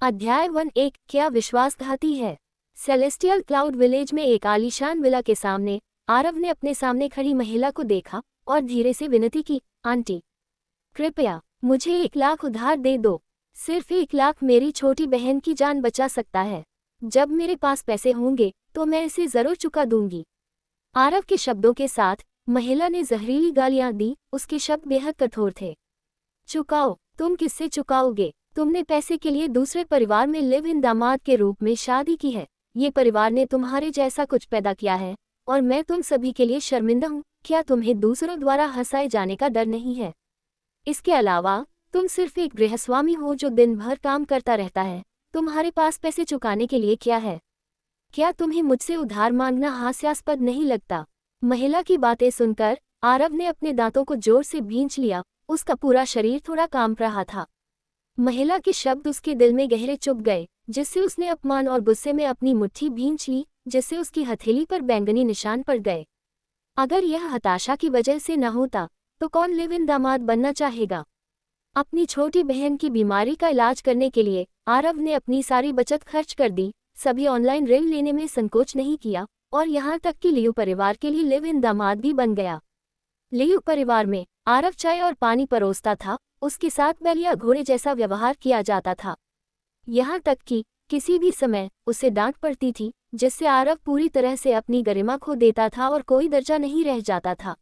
अध्याय 1। क्या विश्वासघाती है। सेलेस्टियल क्लाउड विलेज में एक आलीशान विला के सामने आरव ने अपने सामने खड़ी महिला को देखा और धीरे से विनती की, आंटी, कृपया मुझे 1 लाख उधार दे दो। सिर्फ 1 लाख मेरी छोटी बहन की जान बचा सकता है। जब मेरे पास पैसे होंगे तो मैं इसे जरूर चुका दूंगी। आरव के शब्दों के साथ महिला ने जहरीली गालियां दी। उसके शब्द बेहद कठोर थे। चुकाओ? तुम किससे चुकाओगे? तुमने पैसे के लिए दूसरे परिवार में लिव इन दामाद के रूप में शादी की है। ये परिवार ने तुम्हारे जैसा कुछ पैदा किया है और मैं तुम सभी के लिए शर्मिंदा हूँ। क्या तुम्हें दूसरों द्वारा हंसाए जाने का डर नहीं है? इसके अलावा तुम सिर्फ एक गृहस्वामी हो जो दिन भर काम करता रहता है। तुम्हारे पास पैसे चुकाने के लिए क्या है? क्या तुम्हें मुझसे उधार मांगना हास्यास्पद नहीं लगता? महिला की बातें सुनकर आरव ने अपने दांतों को जोर से भींच लिया। उसका पूरा शरीर थोड़ा कांप रहा था। महिला के शब्द उसके दिल में गहरे चुभ गए, जिससे उसने अपमान और गुस्से में अपनी मुट्ठी भींच ली, जिससे उसकी हथेली पर बैंगनी निशान पड़ गए। अगर यह हताशा की वजह से न होता तो कौन लिव इन दामाद बनना चाहेगा? अपनी छोटी बहन की बीमारी का इलाज करने के लिए आरव ने अपनी सारी बचत खर्च कर दी। सभी ऑनलाइन ऋण लेने में संकोच नहीं किया और यहाँ तक कि लियू परिवार के लिए लिव इन दामाद भी बन गया। लियू परिवार में आरव चाय और पानी परोसता था। उसके साथ बैल या घोड़े जैसा व्यवहार किया जाता था। यहाँ तक कि किसी भी समय उसे डांट पड़ती थी, जिससे आरव पूरी तरह से अपनी गरिमा खो देता था और कोई दर्जा नहीं रह जाता था।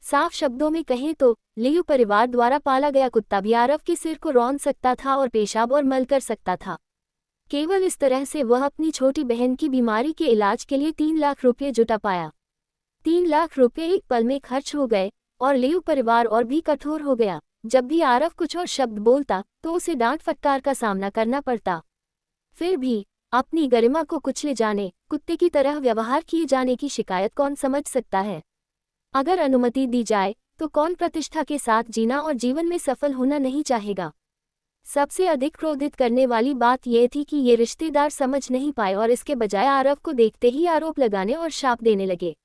साफ शब्दों में कहें तो लियू परिवार द्वारा पाला गया कुत्ता भी आरव के सिर को रौंद सकता था और पेशाब और मल कर सकता था। केवल इस तरह से वह अपनी छोटी बहन की बीमारी के इलाज के लिए 3 लाख रुपये जुटा पाया। 3 लाख रुपये एक पल में खर्च हो गए और लियू परिवार और भी कठोर हो गया। जब भी आरव कुछ और शब्द बोलता तो उसे डांट फटकार का सामना करना पड़ता। फिर भी अपनी गरिमा को कुचले जाने, कुत्ते की तरह व्यवहार किए जाने की शिकायत कौन समझ सकता है? अगर अनुमति दी जाए तो कौन प्रतिष्ठा के साथ जीना और जीवन में सफल होना नहीं चाहेगा? सबसे अधिक क्रोधित करने वाली बात यह थी कि ये रिश्तेदार समझ नहीं पाए और इसके बजाय आरव को देखते ही आरोप लगाने और शाप देने लगे। ...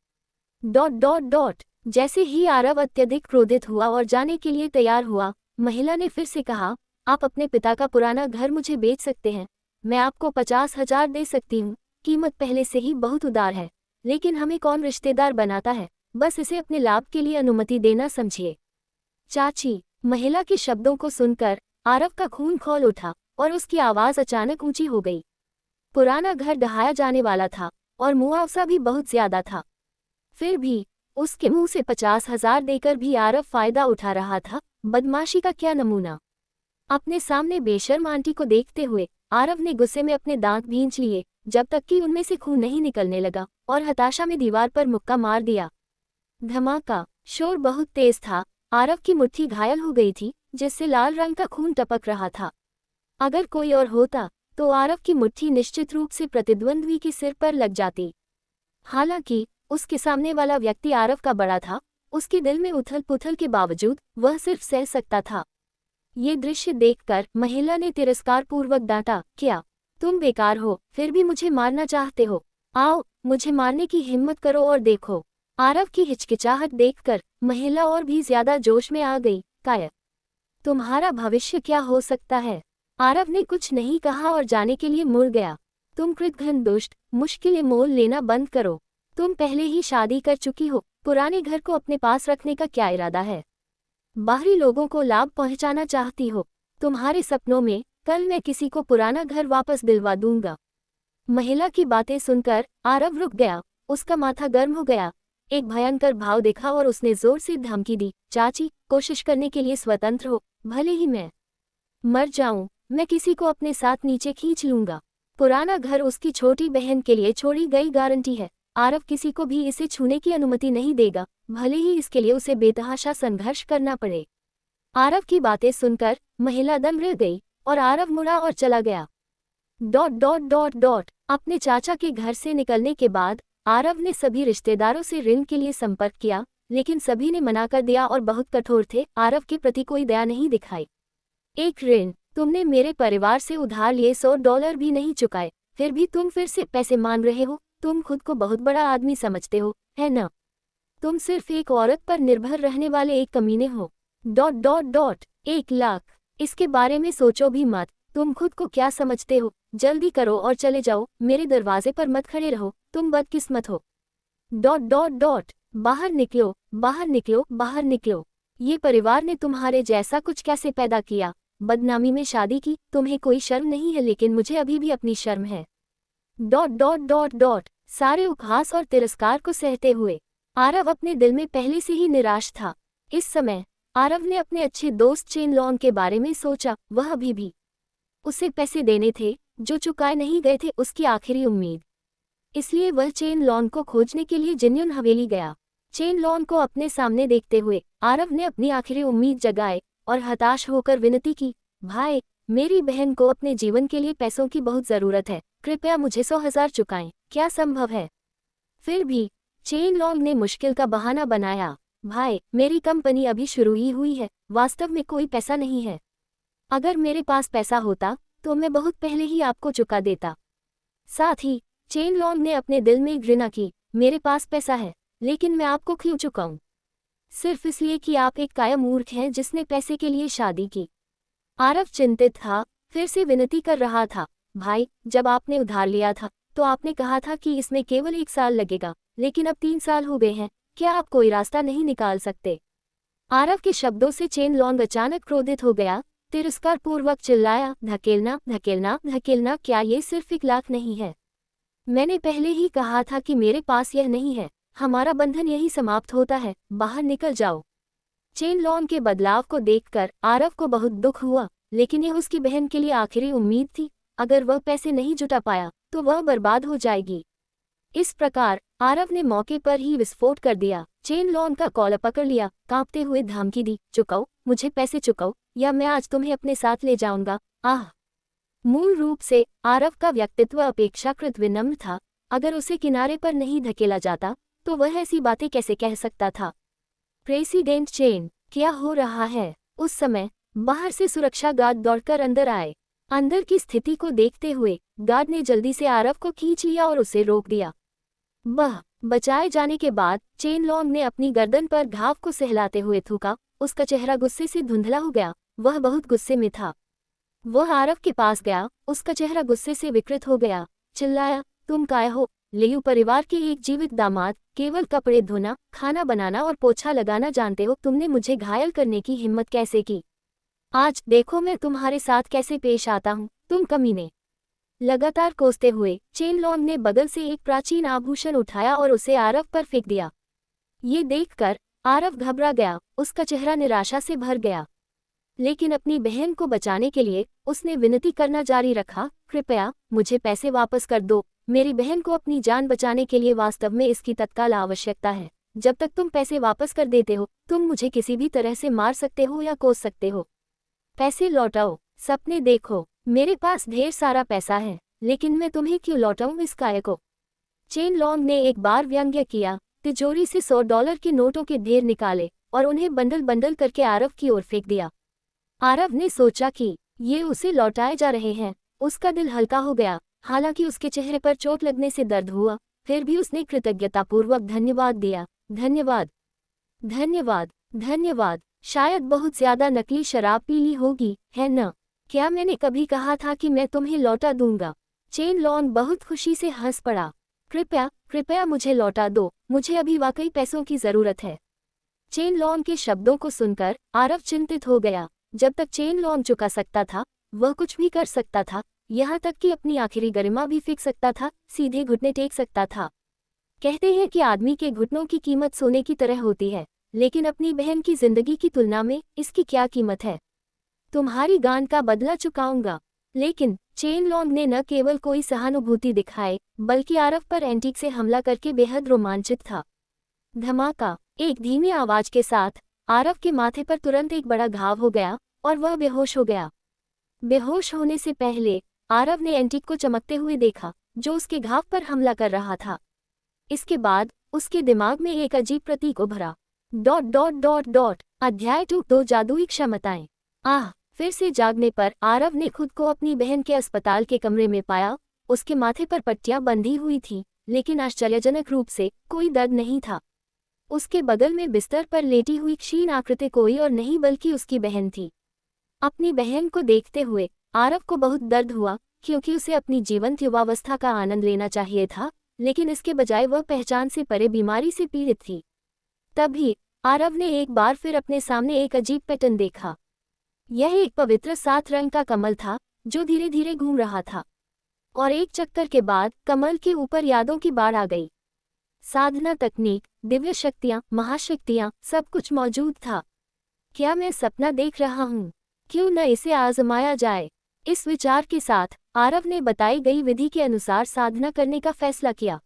जैसे ही आरव अत्यधिक क्रोधित हुआ और जाने के लिए तैयार हुआ, महिला ने फिर से कहा, आप अपने पिता का पुराना घर मुझे बेच सकते हैं। मैं आपको 50,000 दे सकती हूँ। कीमत पहले से ही बहुत उदार है, लेकिन हमें कौन रिश्तेदार बनाता है? बस इसे अपने लाभ के लिए अनुमति देना समझिए। चाची। महिला के शब्दों को सुनकर आरव का खून खौल उठा और उसकी आवाज़ अचानक ऊंची हो गई। पुराना घर ढहाया जाने वाला था और मुआवजा भी बहुत ज्यादा था। फिर भी उसके मुंह से 50,000 देकर भी आरव फायदा उठा रहा था। बदमाशी का क्या नमूना! अपने सामने बेशर्म आंटी को देखते हुए आरव ने गुस्से में अपने दांत भींच लिए, जब तक कि उनमें से खून नहीं निकलने लगा, और हताशा में दीवार पर मुक्का मार दिया। धमाका! शोर बहुत तेज था। आरव की मुट्ठी घायल हो गई थी, जिससे लाल रंग का खून टपक रहा था। अगर कोई और होता तो आरव की मुट्ठी निश्चित रूप से प्रतिद्वंद्वी के सिर पर लग जाती। हालांकि उसके सामने वाला व्यक्ति आरव का बड़ा था। उसके दिल में उथल पुथल के बावजूद वह सिर्फ सह सकता था। ये दृश्य देखकर महिला ने तिरस्कारपूर्वक डांटा, क्या तुम बेकार हो? फिर भी मुझे मारना चाहते हो? आओ, मुझे मारने की हिम्मत करो और देखो। आरव की हिचकिचाहट देखकर महिला और भी ज्यादा जोश में आ गई। कायर, तुम्हारा भविष्य क्या हो सकता है? आरव ने कुछ नहीं कहा और जाने के लिए मुड़ गया। तुम कृतघ्न दुष्ट, मुश्किलें मोल लेना बंद करो। तुम पहले ही शादी कर चुकी हो। पुराने घर को अपने पास रखने का क्या इरादा है? बाहरी लोगों को लाभ पहुंचाना चाहती हो? तुम्हारे सपनों में कल मैं किसी को पुराना घर वापस दिलवा दूंगा। महिला की बातें सुनकर आरव रुक गया। उसका माथा गर्म हो गया। एक भयंकर भाव देखा और उसने जोर से धमकी दी, चाची, कोशिश करने के लिए स्वतंत्र हो। भले ही मैं मर जाऊं, मैं किसी को अपने साथ नीचे खींच लूंगा। पुराना घर उसकी छोटी बहन के लिए छोड़ी गई गारंटी है। आरव किसी को भी इसे छूने की अनुमति नहीं देगा, भले ही इसके लिए उसे बेतहाशा संघर्ष करना पड़े। आरव की बातें सुनकर महिला दम रह गई और आरव मुड़ा और चला गया। ... अपने चाचा के घर से निकलने के बाद आरव ने सभी रिश्तेदारों से ऋण के लिए संपर्क किया, लेकिन सभी ने मना कर दिया और बहुत कठोर थे। आरव के प्रति कोई दया नहीं दिखाई। एक ऋण? तुमने मेरे परिवार से उधार लिए $100 भी नहीं चुकाए, फिर भी तुम फिर से पैसे मांग रहे हो? तुम खुद को बहुत बड़ा आदमी समझते हो, है न? तुम सिर्फ एक औरत पर निर्भर रहने वाले एक कमीने हो। ... 1 लाख? इसके बारे में सोचो भी मत। तुम खुद को क्या समझते हो? जल्दी करो और चले जाओ, मेरे दरवाजे पर मत खड़े रहो, तुम बदकिस्मत हो। डॉट डॉट डॉट बाहर निकलो, बाहर निकलो, बाहर निकलो। ये परिवार ने तुम्हारे जैसा कुछ कैसे पैदा किया? बदनामी में शादी की, तुम्हें कोई शर्म नहीं है, लेकिन मुझे अभी भी अपनी शर्म है। डॉट डॉट डॉट डॉट सारे उपहास और तिरस्कार को सहते हुए आरव अपने दिल में पहले से ही निराश था। इस समय आरव ने अपने अच्छे दोस्त चेन लॉन्ग के बारे में सोचा। वह अभी भी उसे पैसे देने थे जो चुकाए नहीं गए थे, उसकी आखिरी उम्मीद। इसलिए वह चेन लॉन्ग को खोजने के लिए जिन्युन हवेली गया। चेन लॉन्ग को अपने सामने देखते हुए आरव ने अपनी आखिरी उम्मीद जगाए और हताश होकर विनती की, भाई, मेरी बहन को अपने जीवन के लिए पैसों की बहुत ज़रूरत है, कृपया मुझे 100,000 चुकाएं, क्या संभव है? फिर भी चेन लॉन्ग ने मुश्किल का बहाना बनाया, भाई, मेरी कंपनी अभी शुरू ही हुई है, वास्तव में कोई पैसा नहीं है। अगर मेरे पास पैसा होता तो मैं बहुत पहले ही आपको चुका देता। साथ ही चेन लॉन्ग ने अपने दिल में घृणा की, मेरे पास पैसा है, लेकिन मैं आपको क्यों चुकाऊं? सिर्फ इसलिए कि आप एक काया मूर्ख हैं जिसने पैसे के लिए शादी की। आरव चिंतित था, फिर से विनती कर रहा था, भाई, जब आपने उधार लिया था तो आपने कहा था कि इसमें केवल 1 साल लगेगा, लेकिन अब 3 साल हो गए हैं, क्या आप कोई रास्ता नहीं निकाल सकते? आरव के शब्दों से चेन लॉन्ग अचानक क्रोधित हो गया, तिरस्कार पूर्वक चिल्लाया, धकेलना, धकेलना, धकेलना, क्या ये सिर्फ 1 लाख नहीं है? मैंने पहले ही कहा था कि मेरे पास यह नहीं है, हमारा बंधन यही समाप्त होता है, बाहर निकल जाओ। चेन लॉन्ग के बदलाव को देखकर आरव को बहुत दुख हुआ, लेकिन यह उसकी बहन के लिए आखिरी उम्मीद थी। अगर वह पैसे नहीं जुटा पाया तो वह बर्बाद हो जाएगी। इस प्रकार आरव ने मौके पर ही विस्फोट कर दिया। चेन लॉन्ग का कॉलर पकड़ लिया, कांपते हुए धमकी दी, चुकाओ, मुझे पैसे चुकाओ, या मैं आज तुम्हें अपने साथ ले जाऊंगा। आह! मूल रूप से आरव का व्यक्तित्व अपेक्षाकृत विनम्र था। अगर उसे किनारे पर नहीं धकेला जाता तो वह ऐसी बातें कैसे कह सकता था? प्रेसिडेंट चेन, क्या हो रहा है? उस समय बाहर से सुरक्षा गार्ड दौड़कर अंदर आए। अंदर की स्थिति को देखते हुए गार्ड ने जल्दी से आरव को खींच लिया और उसे रोक दिया। बचाए जाने के बाद चेन लॉन्ग ने अपनी गर्दन पर घाव को सहलाते हुए थूका। उसका चेहरा गुस्से से धुंधला हो गया, वह बहुत गुस्से में था। वह आरव के पास गया, उसका चेहरा गुस्से से विकृत हो गया, चिल्लाया, तुम काय हो? लेयू परिवार के एक जीवित दामाद, केवल कपड़े धोना, खाना बनाना और पोछा लगाना जानते हो, तुमने मुझे घायल करने की हिम्मत कैसे की? आज देखो मैं तुम्हारे साथ कैसे पेश आता हूँ, तुम कमीने। लगातार कोसते हुए चेन लॉन्ग ने बगल से एक प्राचीन आभूषण उठाया और उसे आरव पर फेंक दिया। ये देखकर आरव घबरा गया, उसका चेहरा निराशा से भर गया। लेकिन अपनी बहन को बचाने के लिए उसने विनती करना जारी रखा, कृपया मुझे पैसे वापस कर दो, मेरी बहन को अपनी जान बचाने के लिए वास्तव में इसकी तत्काल आवश्यकता है। जब तक तुम पैसे वापस कर देते हो तुम मुझे किसी भी तरह से मार सकते हो या कोस सकते हो। पैसे लौटाओ, सपने देखो, मेरे पास ढेर सारा पैसा है, लेकिन मैं तुम्हें क्यों लौटाऊं इस काय को? चेन लॉन्ग ने एक बार व्यंग्य किया, तिजोरी से $100 के नोटों के ढेर निकाले और उन्हें बंडल बंडल करके आरव की ओर फेंक दिया। आरव ने सोचा कि ये उसे लौटाए जा रहे हैं। उसका दिल हल्का हो गया, हालांकि उसके चेहरे पर चोट लगने से दर्द हुआ, फिर भी उसने कृतज्ञतापूर्वक धन्यवाद दिया, धन्यवाद, धन्यवाद, धन्यवाद। शायद बहुत ज्यादा नकली शराब पी ली होगी, है न? क्या मैंने कभी कहा था कि मैं तुम्हें लौटा दूंगा? चेन लॉन्ग बहुत खुशी से हंस पड़ा, कृपया कृपया मुझे लौटा दो, मुझे अभी वाकई पैसों की जरूरत है। चेन लॉन्ग के शब्दों को सुनकर आरव चिंतित हो गया। जब तक चेन लॉन्ग चुका सकता था वह कुछ भी कर सकता था, यहाँ तक कि अपनी आखिरी गरिमा भी फेंक सकता था, सीधे घुटने टेक सकता था। कहते हैं कि आदमी के घुटनों की कीमत सोने की तरह होती है, लेकिन अपनी बहन की जिंदगी की तुलना में इसकी क्या कीमत है? तुम्हारी गांड का बदला चुकाऊंगा। लेकिन चेन लॉन्ग ने न केवल कोई सहानुभूति दिखाए बल्कि आरव पर एंटीक से हमला करके बेहद रोमांचित था। धमाका! एक धीमी आवाज के साथ आरव के माथे पर तुरंत एक बड़ा घाव हो गया और वह बेहोश हो गया। बेहोश होने से पहले आरव ने एंटीक को चमकते हुए देखा जो उसके घाव पर हमला कर रहा था। इसके बाद उसके दिमाग में एक अजीब प्रतीक उभरा। डॉट डॉट डॉट डॉट अध्याय 2 जादुई क्षमताएं। आह! फिर से जागने पर आरव ने खुद को अपनी बहन के अस्पताल के कमरे में पाया। उसके माथे पर पट्टियां बंधी हुई थीं, लेकिन आश्चर्यजनक रूप से कोई दर्द नहीं था। उसके बगल में बिस्तर पर लेटी हुई क्षीण आकृति कोई और नहीं बल्कि उसकी बहन थी। अपनी बहन को देखते हुए आरव को बहुत दर्द हुआ, क्योंकि उसे अपनी जीवंत युवावस्था का आनंद लेना चाहिए था, लेकिन इसके बजाय वह पहचान से परे बीमारी से पीड़ित थी। तभी आरव ने एक बार फिर अपने सामने एक अजीब पैटर्न देखा। यह एक पवित्र 7 रंग का कमल था, जो धीरे धीरे घूम रहा था, और एक चक्कर के बाद कमल के ऊपर यादों की बाढ़ आ गई। साधना तकनीक, दिव्य शक्तियां, महाशक्तियां, सब कुछ मौजूद था। क्या मैं सपना देख रहा हूँ? क्यों न इसे आजमाया जाए? इस विचार के साथ आरव ने बताई गई विधि के अनुसार साधना करने का फैसला किया।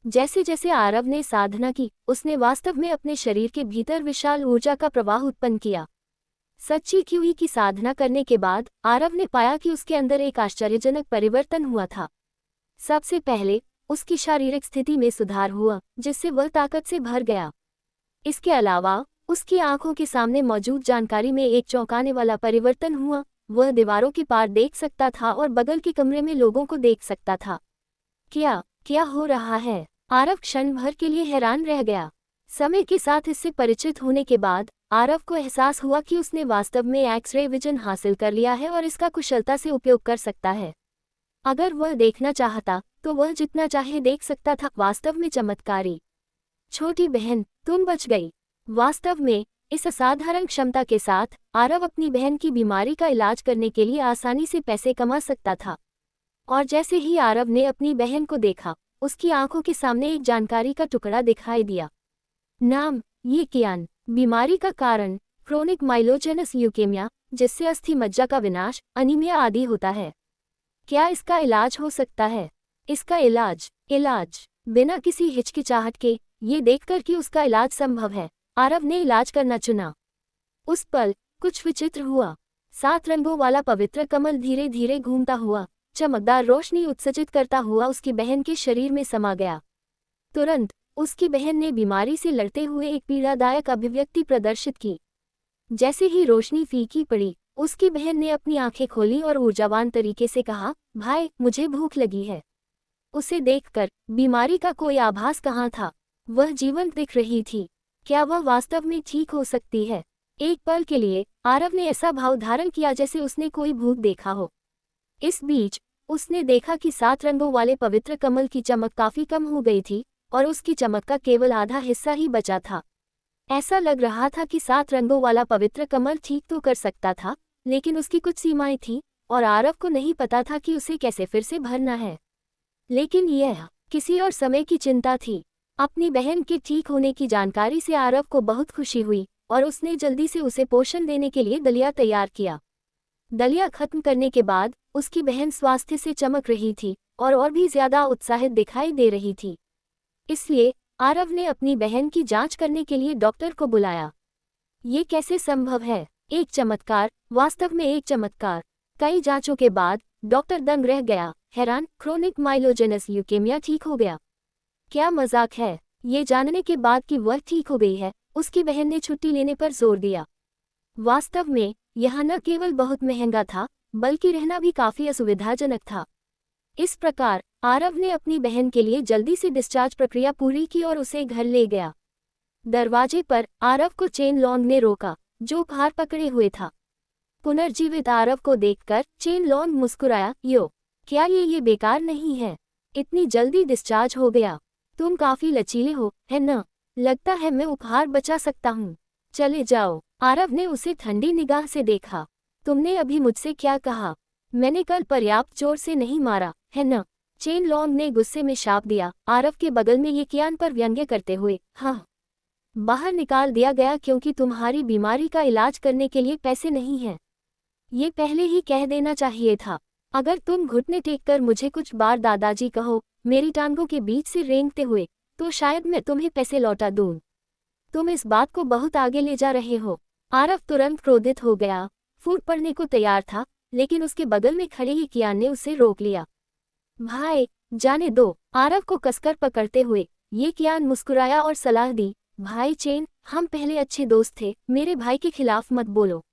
जैसे जैसे आरव ने साधना की, उसने वास्तव में अपने शरीर के भीतर विशाल ऊर्जा का प्रवाह उत्पन्न किया। सच्ची क्यूई की साधना करने के बाद आरव ने पाया कि उसके अंदर एक आश्चर्यजनक परिवर्तन हुआ था। सबसे पहले उसकी शारीरिक स्थिति में सुधार हुआ, जिससे वह ताकत से भर गया। इसके अलावा उसकी आंखों के सामने मौजूद जानकारी में एक चौंकाने वाला परिवर्तन हुआ। वह दीवारों के पार देख सकता था और बगल के कमरे में लोगों को देख सकता था। क्या हो रहा है? आरव क्षण भर के लिए हैरान रह गया। समय के साथ इससे परिचित होने के बाद आरव को एहसास हुआ कि उसने वास्तव में एक्स-रे विजन हासिल कर लिया है और इसका कुशलता से उपयोग कर सकता है। अगर वह देखना चाहता तो वह जितना चाहे देख सकता था। वास्तव में चमत्कारी। छोटी बहन, तुम बच गई। वास्तव में इस असाधारण क्षमता के साथ आरव अपनी बहन की बीमारी का इलाज करने के लिए आसानी से पैसे कमा सकता था। और जैसे ही आरव ने अपनी बहन को देखा, उसकी आंखों के सामने एक जानकारी का टुकड़ा दिखाई दिया। नाम, ये कियान। बीमारी का कारण, क्रोनिक माइलोजेनस ल्यूकेमिया, जिससे अस्थि मज्जा का विनाश, अनीमिया आदि होता है। क्या इसका इलाज हो सकता है? इसका इलाज बिना किसी हिचकिचाहट के, ये देखकर कि उसका इलाज संभव है, आरव ने इलाज करना चुना। उस पल कुछ विचित्र हुआ। 7 रंगों वाला पवित्र कमल धीरे धीरे घूमता हुआ, चमकदार रोशनी उत्सर्जित करता हुआ उसकी बहन के शरीर में समा गया। तुरंत उसकी बहन ने बीमारी से लड़ते हुए एक पीड़ादायक अभिव्यक्ति प्रदर्शित की। जैसे ही रोशनी फीकी पड़ी, उसकी बहन ने अपनी आंखें खोली और ऊर्जावान तरीके से कहा, भाई, मुझे भूख लगी है। उसे देखकर बीमारी का कोई आभास कहाँ था। वह जीवंत दिख रही थी। क्या वह वास्तव में ठीक हो सकती है? एक पल के लिए आरव ने ऐसा भाव धारण किया जैसे उसने कोई भूत देखा हो। इस बीच उसने देखा कि 7 रंगों वाले पवित्र कमल की चमक काफी कम हो गई थी और उसकी चमक का केवल आधा हिस्सा ही बचा था। ऐसा लग रहा था कि 7 रंगों वाला पवित्र कमल ठीक तो कर सकता था, लेकिन उसकी कुछ सीमाएं थीं और आरव को नहीं पता था कि उसे कैसे फिर से भरना है। लेकिन यह किसी और समय की चिंता थी। अपनी बहन के ठीक होने की जानकारी से आरव को बहुत खुशी हुई और उसने जल्दी से उसे पोषण देने के लिए दलिया तैयार किया। दलिया खत्म करने के बाद उसकी बहन स्वास्थ्य से चमक रही थी और भी ज्यादा उत्साहित दिखाई दे रही थी। इसलिए आरव ने अपनी बहन की जांच करने के लिए डॉक्टर को बुलाया। ये कैसे संभव है? एक चमत्कार, वास्तव में एक चमत्कार। कई जांचों के बाद डॉक्टर दंग रह गया, हैरान। क्रोनिक माइलोजेनस ल्यूकेमिया ठीक हो गया। क्या मजाक है? ये जानने के बाद कि वह ठीक हो गई है, उसकी बहन ने छुट्टी लेने पर जोर दिया। वास्तव में यह न केवल बहुत महंगा था, बल्कि रहना भी काफी असुविधाजनक था। इस प्रकार आरव ने अपनी बहन के लिए जल्दी से डिस्चार्ज प्रक्रिया पूरी की और उसे घर ले गया। दरवाजे पर आरव को चेन लॉन्ग ने रोका, जो भार पकड़े हुए था। पुनर्जीवित आरव को देखकर चेन लॉन्ग मुस्कुराया, यो, क्या ये बेकार नहीं है? इतनी जल्दी डिस्चार्ज हो गया। तुम काफी लचीले हो, है न? लगता है मैं उपहार बचा सकता हूँ। चले जाओ। आरव ने उसे ठंडी निगाह से देखा। तुमने अभी मुझसे क्या कहा? मैंने कल पर्याप्त जोर से नहीं मारा, है न? चेन लॉन्ग ने गुस्से में शाप दिया, आरव के बगल में ये कियान पर व्यंग्य करते हुए। हाँ, बाहर निकाल दिया गया क्योंकि तुम्हारी बीमारी का इलाज करने के लिए पैसे नहीं हैं। ये पहले ही कह देना चाहिए था। अगर तुम घुटने टेक कर मुझे कुछ बार दादाजी कहो, मेरी टांगों के बीच से रेंगते हुए, तो शायद मैं तुम्हें पैसे लौटा दूं। तुम इस बात को बहुत आगे ले जा रहे हो। आरव तुरंत क्रोधित हो गया, फूट पड़ने को तैयार था, लेकिन उसके बगल में खड़े ही कियान ने उसे रोक लिया। भाई, जाने दो। आरव को कसकर पकड़ते हुए ये कियान मुस्कुराया और सलाह दी, भाई चेन, हम पहले अच्छे दोस्त थे, मेरे भाई के खिलाफ मत बोलो।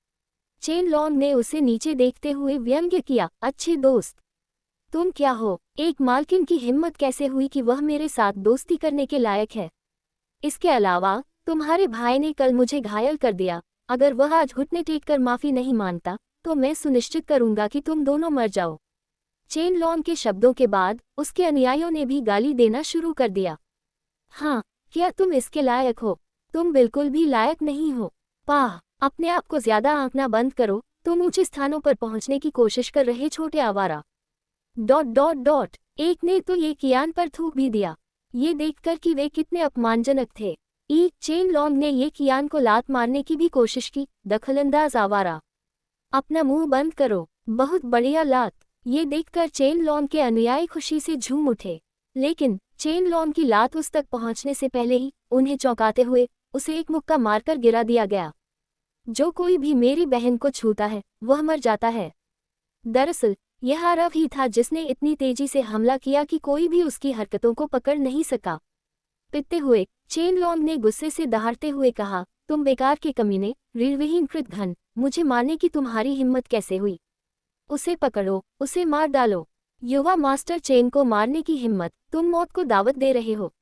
चेन लॉन्ग ने उसे नीचे देखते हुए व्यंग्य किया, अच्छे दोस्त? तुम क्या हो? एक मालकिन की हिम्मत कैसे हुई कि वह मेरे साथ दोस्ती करने के लायक है? इसके अलावा तुम्हारे भाई ने कल मुझे घायल कर दिया। अगर वह आज घुटने टेक कर माफी नहीं मांगता तो मैं सुनिश्चित करूंगा कि तुम दोनों मर जाओ। चेन लॉन्ग के शब्दों के बाद उसके अनुयायियों ने भी गाली देना शुरू कर दिया। हाँ, क्या तुम इसके लायक हो? तुम बिल्कुल भी लायक नहीं हो। पाह, अपने आप को ज्यादा आंकना बंद करो, तुम ऊंचे स्थानों पर पहुंचने की कोशिश कर रहे छोटे आवारा। Dot dot dot. एक ने तो ये कियान पर थूक भी दिया, ये देखकर कि वे कितने अपमानजनक थे। चेन लॉन्ग ने ये कियान को लात मारने की भी कोशिश की। दखलंदाज आवारा, अपना मुंह बंद करो। बहुत बढ़िया लात। ये देखकर चेन लॉन्ग के अनुयायी खुशी से झूम उठे, लेकिन चेन लॉन्ग की लात उस तक पहुंचने से पहले ही उन्हें चौंकाते हुए उसे एक मुक्का मारकर गिरा दिया गया। जो कोई भी मेरी बहन को छूता है वह मर जाता है। दरअसल यह आरव ही था जिसने इतनी तेजी से हमला किया कि कोई भी उसकी हरकतों को पकड़ नहीं सका। पिटते हुए चेन लॉन्ग ने गुस्से से दहाड़ते हुए कहा, तुम बेकार के कमीने, रीढ़विहीन कृतघ्न, मुझे मारने की तुम्हारी हिम्मत कैसे हुई? उसे पकड़ो, उसे मार डालो। युवा मास्टर चेन को मारने की हिम्मत, तुम मौत को दावत दे रहे हो।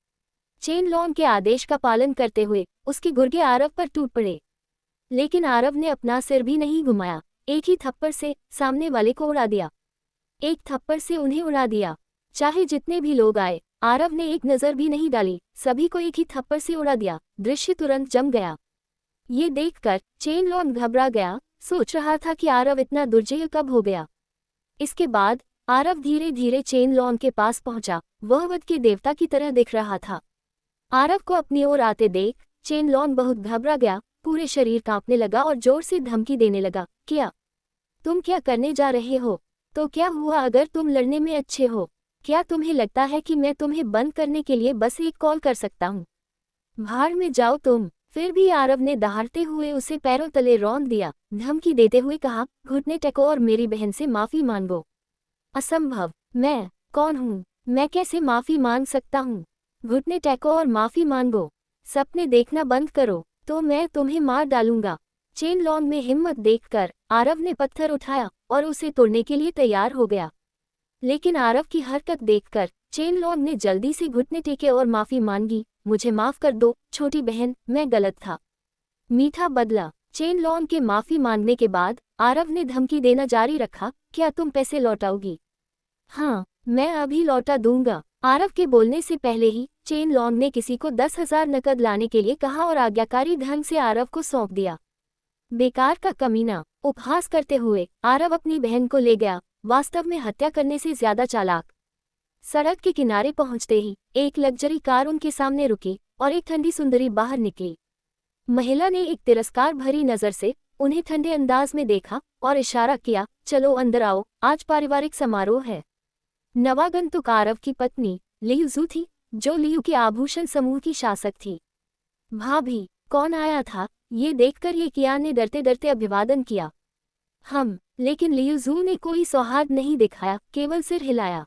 चेन लॉन्ग के आदेश का पालन करते हुए उसके गुर्गे आरव पर टूट पड़े, लेकिन आरव ने अपना सिर भी नहीं घुमाया। एक ही थप्पड़ से सामने वाले को उड़ा दिया। एक थप्पड़ से उन्हें उड़ा दिया। चाहे जितने भी लोग आए, आरव ने एक नज़र भी नहीं डाली, सभी को एक ही थप्पड़ से उड़ा दिया। दृश्य तुरंत जम गया। ये देखकर चेन लॉन्ग घबरा गया, सोच रहा था कि आरव इतना दुर्जय कब हो गया। इसके बाद आरव धीरे धीरे चेन लॉन्ग के पास पहुंचा। वह वध के देवता की तरह दिख रहा था। आरव को अपनी ओर आते देख चेन लॉन्ग बहुत घबरा गया, पूरे शरीर कांपने लगा और जोर से धमकी देने लगा, क्या तुम क्या करने जा रहे हो? तो क्या हुआ अगर तुम लड़ने में अच्छे हो? क्या तुम्हें लगता है कि मैं तुम्हें बंद करने के लिए बस एक कॉल कर सकता हूँ? भाड़ में जाओ तुम। फिर भी आरव ने दहाड़ते हुए उसे पैरों तले रौंद दिया, धमकी देते हुए कहा, घुटने टेको और मेरी बहन से माफी मांगो। असंभव। मैं कौन हूँ? मैं कैसे माफी मांग सकता हूँ? घुटने टेको और माफी मांगो। सपने देखना बंद करो, तो मैं तुम्हें मार डालूंगा। चेन लॉन्ग में हिम्मत देखकर आरव ने पत्थर उठाया और उसे तोड़ने के लिए तैयार हो गया। लेकिन आरव की हरकत देखकर चेन लॉन्ग ने जल्दी से घुटने टेके और माफी मांगी, मुझे माफ कर दो छोटी बहन, मैं गलत था। मीठा बदला। चेन लॉन्ग के माफी मांगने के बाद आरव ने धमकी देना जारी रखा, क्या तुम पैसे लौटाओगी? हाँ, मैं अभी लौटा दूंगा। आरव के बोलने से पहले ही चेन लॉन्ग ने किसी को 10,000 नकद लाने के लिए कहा और आज्ञाकारी ढंग से आरव को सौंप दिया। बेकार का कमीना। उपहास करते हुए आरव अपनी बहन को ले गया, वास्तव में हत्या करने से ज्यादा चालाक। सड़क के किनारे पहुंचते ही एक लग्जरी कार उनके सामने रुकी और एक ठंडी सुंदरी बाहर निकली। महिला ने एक तिरस्कार भरी नजर से उन्हें ठंडे अंदाज में देखा और इशारा किया, चलो अंदर आओ, आज पारिवारिक समारोह है। नवागंतुक आरव की पत्नी लियू थी, जो लियू के आभूषण समूह की शासक थी। भाभी, कौन आया था? ये देखकर ये कियान ने डरते डरते अभिवादन किया। लेकिन लियू ने कोई सौहार्द नहीं दिखाया, केवल सिर हिलाया।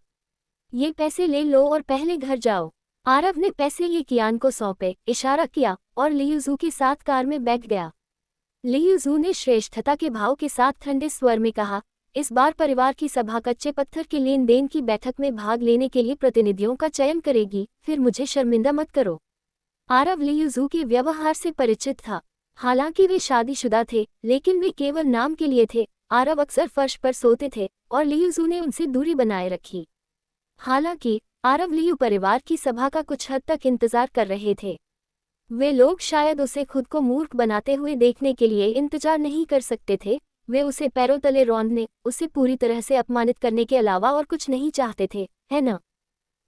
ये पैसे ले लो और पहले घर जाओ। आरव ने पैसे ये कियान को सौंपे, इशारा किया और लियू के साथ कार में बैठ गया। लियू ने श्रेष्ठता के भाव के साथ ठंडे स्वर में कहा, इस बार परिवार की सभा कच्चे पत्थर के लेन देन की बैठक में भाग लेने के लिए प्रतिनिधियों का चयन करेगी, फिर मुझे शर्मिंदा मत करो। आरव लियू के व्यवहार से परिचित था। हालांकि वे शादीशुदा थे, लेकिन वे केवल नाम के लिए थे। आरव अक्सर फर्श पर सोते थे और लियू ने उनसे दूरी बनाए रखी। हालांकि आरव लियू परिवार की सभा का कुछ हद तक इंतजार कर रहे थे। वे लोग शायद उसे खुद को मूर्ख बनाते हुए देखने के लिए इंतजार नहीं कर सकते थे। वे उसे पैरों तले रौंदने, उसे पूरी तरह से अपमानित करने के अलावा और कुछ नहीं चाहते थे, है न?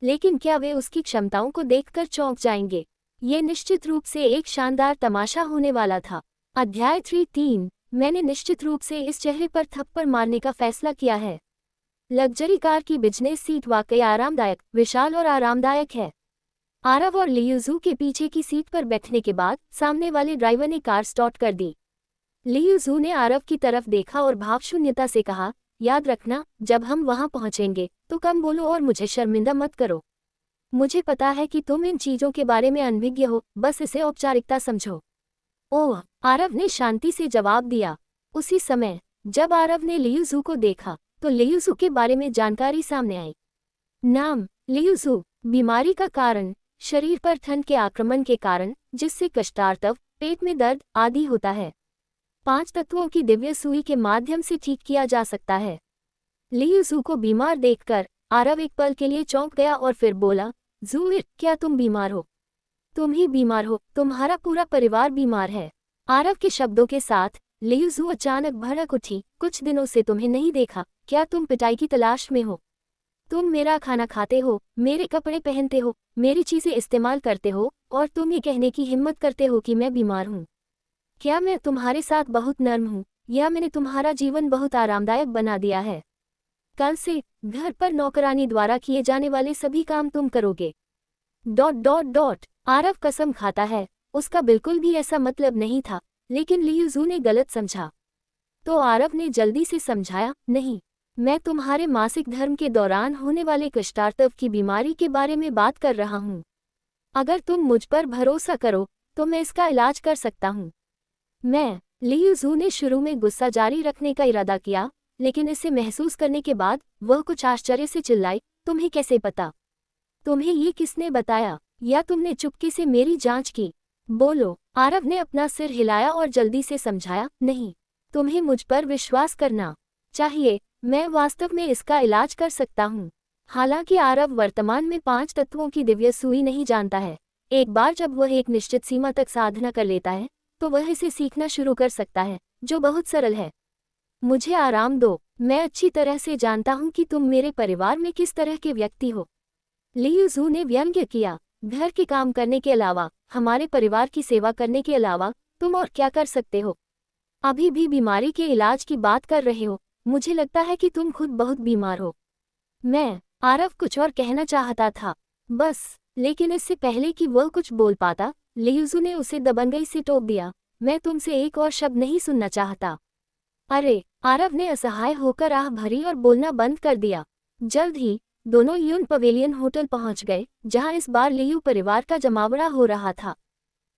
लेकिन क्या वे उसकी क्षमताओं को देखकर चौंक जाएंगे? ये निश्चित रूप से एक शानदार तमाशा होने वाला था। अध्याय 3 मैंने निश्चित रूप से इस चेहरे पर थप्पड़ मारने का फैसला किया है। लग्जरी कार की बिजनेस सीट वाकई आरामदायक, विशाल और आरामदायक है। आरव और लियू के पीछे की सीट पर बैठने के बाद सामने वाले ड्राइवर ने कार स्टार्ट कर दी। लियू ने आरव की तरफ देखा और भावशून्यता से कहा, याद रखना, जब हम वहां पहुंचेंगे तो कम बोलो और मुझे शर्मिंदा मत करो। मुझे पता है कि तुम इन चीजों के बारे में अनभिज्ञ हो, बस इसे औपचारिकता समझो। ओह, आरव ने शांति से जवाब दिया। उसी समय जब आरव ने लियू को देखा तो लियू के बारे में जानकारी सामने आई। नाम लियू, बीमारी का कारण शरीर पर ठंड के आक्रमण के कारण, जिससे कष्टार्तव, पेट में दर्द आदि होता है। 5 तत्वों की दिव्य सुई के माध्यम से ठीक किया जा सकता है। लियू जू को बीमार देखकर आरव एक पल के लिए चौंक गया और फिर बोला, जूइर, क्या तुम बीमार हो? तुम ही बीमार हो, तुम्हारा पूरा परिवार बीमार है। आरव के शब्दों के साथ लियू जू अचानक भड़क उठी, कुछ दिनों से तुम्हें नहीं देखा, क्या तुम पिटाई की तलाश में हो? तुम मेरा खाना खाते हो, मेरे कपड़े पहनते हो, मेरी चीजें इस्तेमाल करते हो और तुम ये कहने की हिम्मत करते हो कि मैं बीमार हूँ। क्या मैं तुम्हारे साथ बहुत नर्म हूँ या मैंने तुम्हारा जीवन बहुत आरामदायक बना दिया है? कल से घर पर नौकरानी द्वारा किए जाने वाले सभी काम तुम करोगे। ... आरव कसम खाता है, उसका बिल्कुल भी ऐसा मतलब नहीं था, लेकिन लियू जू ने गलत समझा। तो आरव ने जल्दी से समझाया, नहीं, मैं तुम्हारे मासिक धर्म के दौरान होने वाले कुष्ठार्तव की बीमारी के बारे में बात कर रहा हूँ। अगर तुम मुझ पर भरोसा करो तो मैं इसका इलाज कर सकता हूँ। लियू जू ने शुरू में गुस्सा जारी रखने का इरादा किया, लेकिन इसे महसूस करने के बाद वह कुछ आश्चर्य से चिल्लाई, तुम्हें कैसे पता? तुम्हें ये किसने बताया? या तुमने चुपके से मेरी जांच की? बोलो। आरव ने अपना सिर हिलाया और जल्दी से समझाया, नहीं, तुम्हें मुझ पर विश्वास करना चाहिए, मैं वास्तव में इसका इलाज कर सकता हूँ। हालांकि आरव वर्तमान में 5 तत्वों की दिव्य सुई नहीं जानता है, एक बार जब वह एक निश्चित सीमा तक साधना कर लेता है तो वह इसे सीखना शुरू कर सकता है, जो बहुत सरल है। मुझे आराम दो, मैं अच्छी तरह से जानता हूँ कि तुम मेरे परिवार में किस तरह के व्यक्ति हो। लियू जू ने व्यंग्य किया, घर के काम करने के अलावा, हमारे परिवार की सेवा करने के अलावा तुम और क्या कर सकते हो? अभी भी बीमारी के इलाज की बात कर रहे हो, मुझे लगता है कि तुम खुद बहुत बीमार हो। आरव कुछ और कहना चाहता था, बस, लेकिन इससे पहले कि वह कुछ बोल पाता, लियू जू ने उसे दबंगई से टोक दिया, मैं तुमसे एक और शब्द नहीं सुनना चाहता। अरे! आरव ने असहाय होकर आह भरी और बोलना बंद कर दिया। जल्द ही दोनों यून पवेलियन होटल पहुंच गए, जहां इस बार लियू परिवार का जमावड़ा हो रहा था।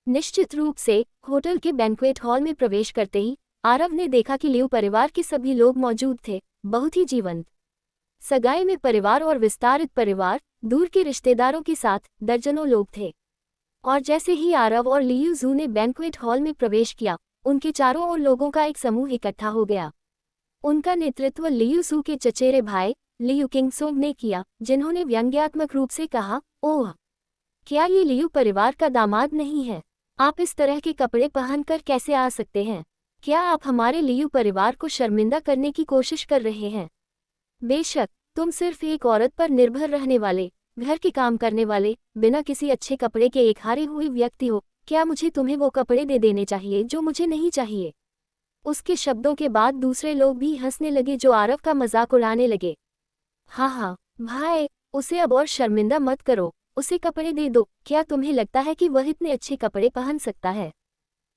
निश्चित रूप से होटल के बैंक्वेट हॉल में प्रवेश करते ही आरव ने देखा कि लियू परिवार के सभी लोग मौजूद थे, बहुत ही जीवंत। सगाई में परिवार और विस्तारित परिवार, दूर के रिश्तेदारों के साथ दर्जनों लोग थे। और जैसे ही आरव और लियू जू ने बैंक्वेट हॉल में प्रवेश किया, उनके चारों ओर लोगों का एक समूह इकट्ठा हो गया। उनका नेतृत्व लियू जू के चचेरे भाई लियू किंगसोंग ने किया, जिन्होंने व्यंग्यात्मक रूप से कहा, ओह! क्या ये लियू परिवार का दामाद नहीं है? आप इस तरह के कपड़े पहनकर कैसे आ सकते हैं? क्या आप हमारे लियू परिवार को शर्मिंदा करने की कोशिश कर रहे हैं? बेशक, तुम सिर्फ एक औरत पर निर्भर रहने वाले, घर के काम करने वाले, बिना किसी अच्छे कपड़े के एक हारे हुए व्यक्ति हो। क्या मुझे तुम्हें वो कपड़े दे देने चाहिए जो मुझे नहीं चाहिए? उसके शब्दों के बाद दूसरे लोग भी हंसने लगे, जो आरव का मजाक उड़ाने लगे। हाँ, भाई, उसे अब और शर्मिंदा मत करो, उसे कपड़े दे दो। क्या तुम्हें लगता है कि वह इतने अच्छे कपड़े पहन सकता है?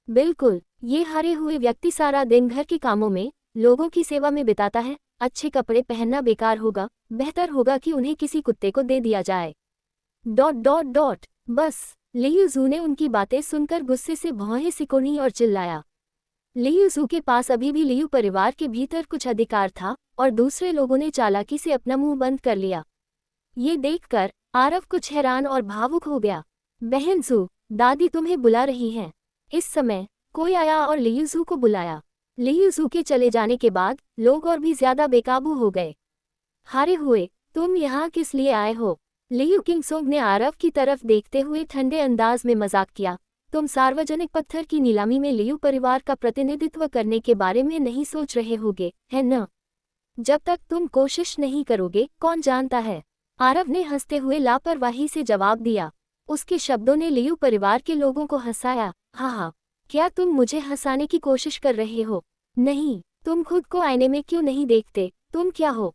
बिल्कुल, ये हारे हुए व्यक्ति सारा दिन घर के कामों में, लोगों की सेवा में बिताता है। अच्छे कपड़े पहनना बेकार होगा, बेहतर होगा कि उन्हें किसी कुत्ते को दे दिया जाए। ... बस, लियू जू ने उनकी बातें सुनकर गुस्से से भौहें सिकोड़ी और चिल्लाया। लियू जू के पास अभी भी लियू परिवार के भीतर कुछ अधिकार था और दूसरे लोगों ने चालाकी से अपना मुंह बंद कर लिया। ये देखकर आरव कुछ हैरान और भावुक हो गया। बहन जू, दादी तुम्हें बुला रही हैं। इस समय कोई आया और लियू जू को बुलाया। लियू जू के चले जाने के बाद लोग और भी ज्यादा बेकाबू हो गए। हारे हुए, तुम यहाँ किस लिए आए हो? लियू किंगसोंग ने आरव की तरफ देखते हुए ठंडे अंदाज में मजाक किया, तुम सार्वजनिक पत्थर की नीलामी में लियू परिवार का प्रतिनिधित्व करने के बारे में नहीं सोच रहे होगे, है न? जब तक तुम कोशिश नहीं करोगे, कौन जानता है? आरव ने हंसते हुए लापरवाही से जवाब दिया। उसके शब्दों ने लियू परिवार के लोगों को हंसाया। हाँ, क्या तुम मुझे हंसाने की कोशिश कर रहे हो? नहीं, तुम खुद को आईने में क्यों नहीं देखते? तुम क्या हो?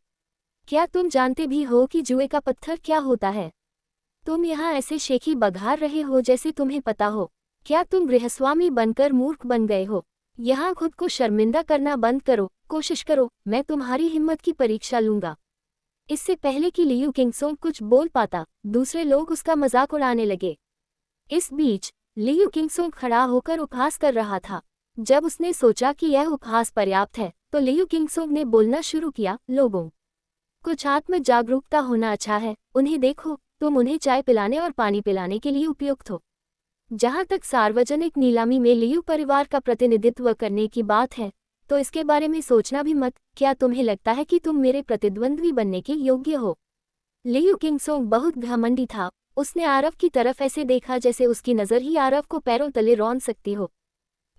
क्या तुम जानते भी हो कि जुए का पत्थर क्या होता है? तुम यहाँ ऐसे शेखी बघार रहे हो जैसे तुम्हें पता हो। क्या तुम गृहस्वामी बनकर मूर्ख बन गए हो? यहाँ खुद को शर्मिंदा करना बंद करो, कोशिश करो, मैं तुम्हारी हिम्मत की परीक्षा लूंगा। इससे पहले कि लियू किंगसोंग कुछ बोल पाता, दूसरे लोग उसका मजाक उड़ाने लगे। इस बीच लियू किंगसोंग खड़ा होकर उपहास कर रहा था। जब उसने सोचा कि यह उपहास पर्याप्त है, तो लियू किंगसोंग ने बोलना शुरू किया, लोगों, कुछ आत्म जागरूकता होना अच्छा है। उन्हें देखो, तुम उन्हें चाय पिलाने और पानी पिलाने के लिए उपयुक्त हो। जहां तक सार्वजनिक नीलामी में लियू परिवार का प्रतिनिधित्व करने की बात है, तो इसके बारे में सोचना भी मत। क्या तुम्हें लगता है कि तुम मेरे प्रतिद्वंद्वी बनने के योग्य हो? लियू किंगसोंग बहुत घमंडी था। उसने आरव की तरफ ऐसे देखा जैसे उसकी नज़र ही आरव को पैरों तले रौंद सकती हो।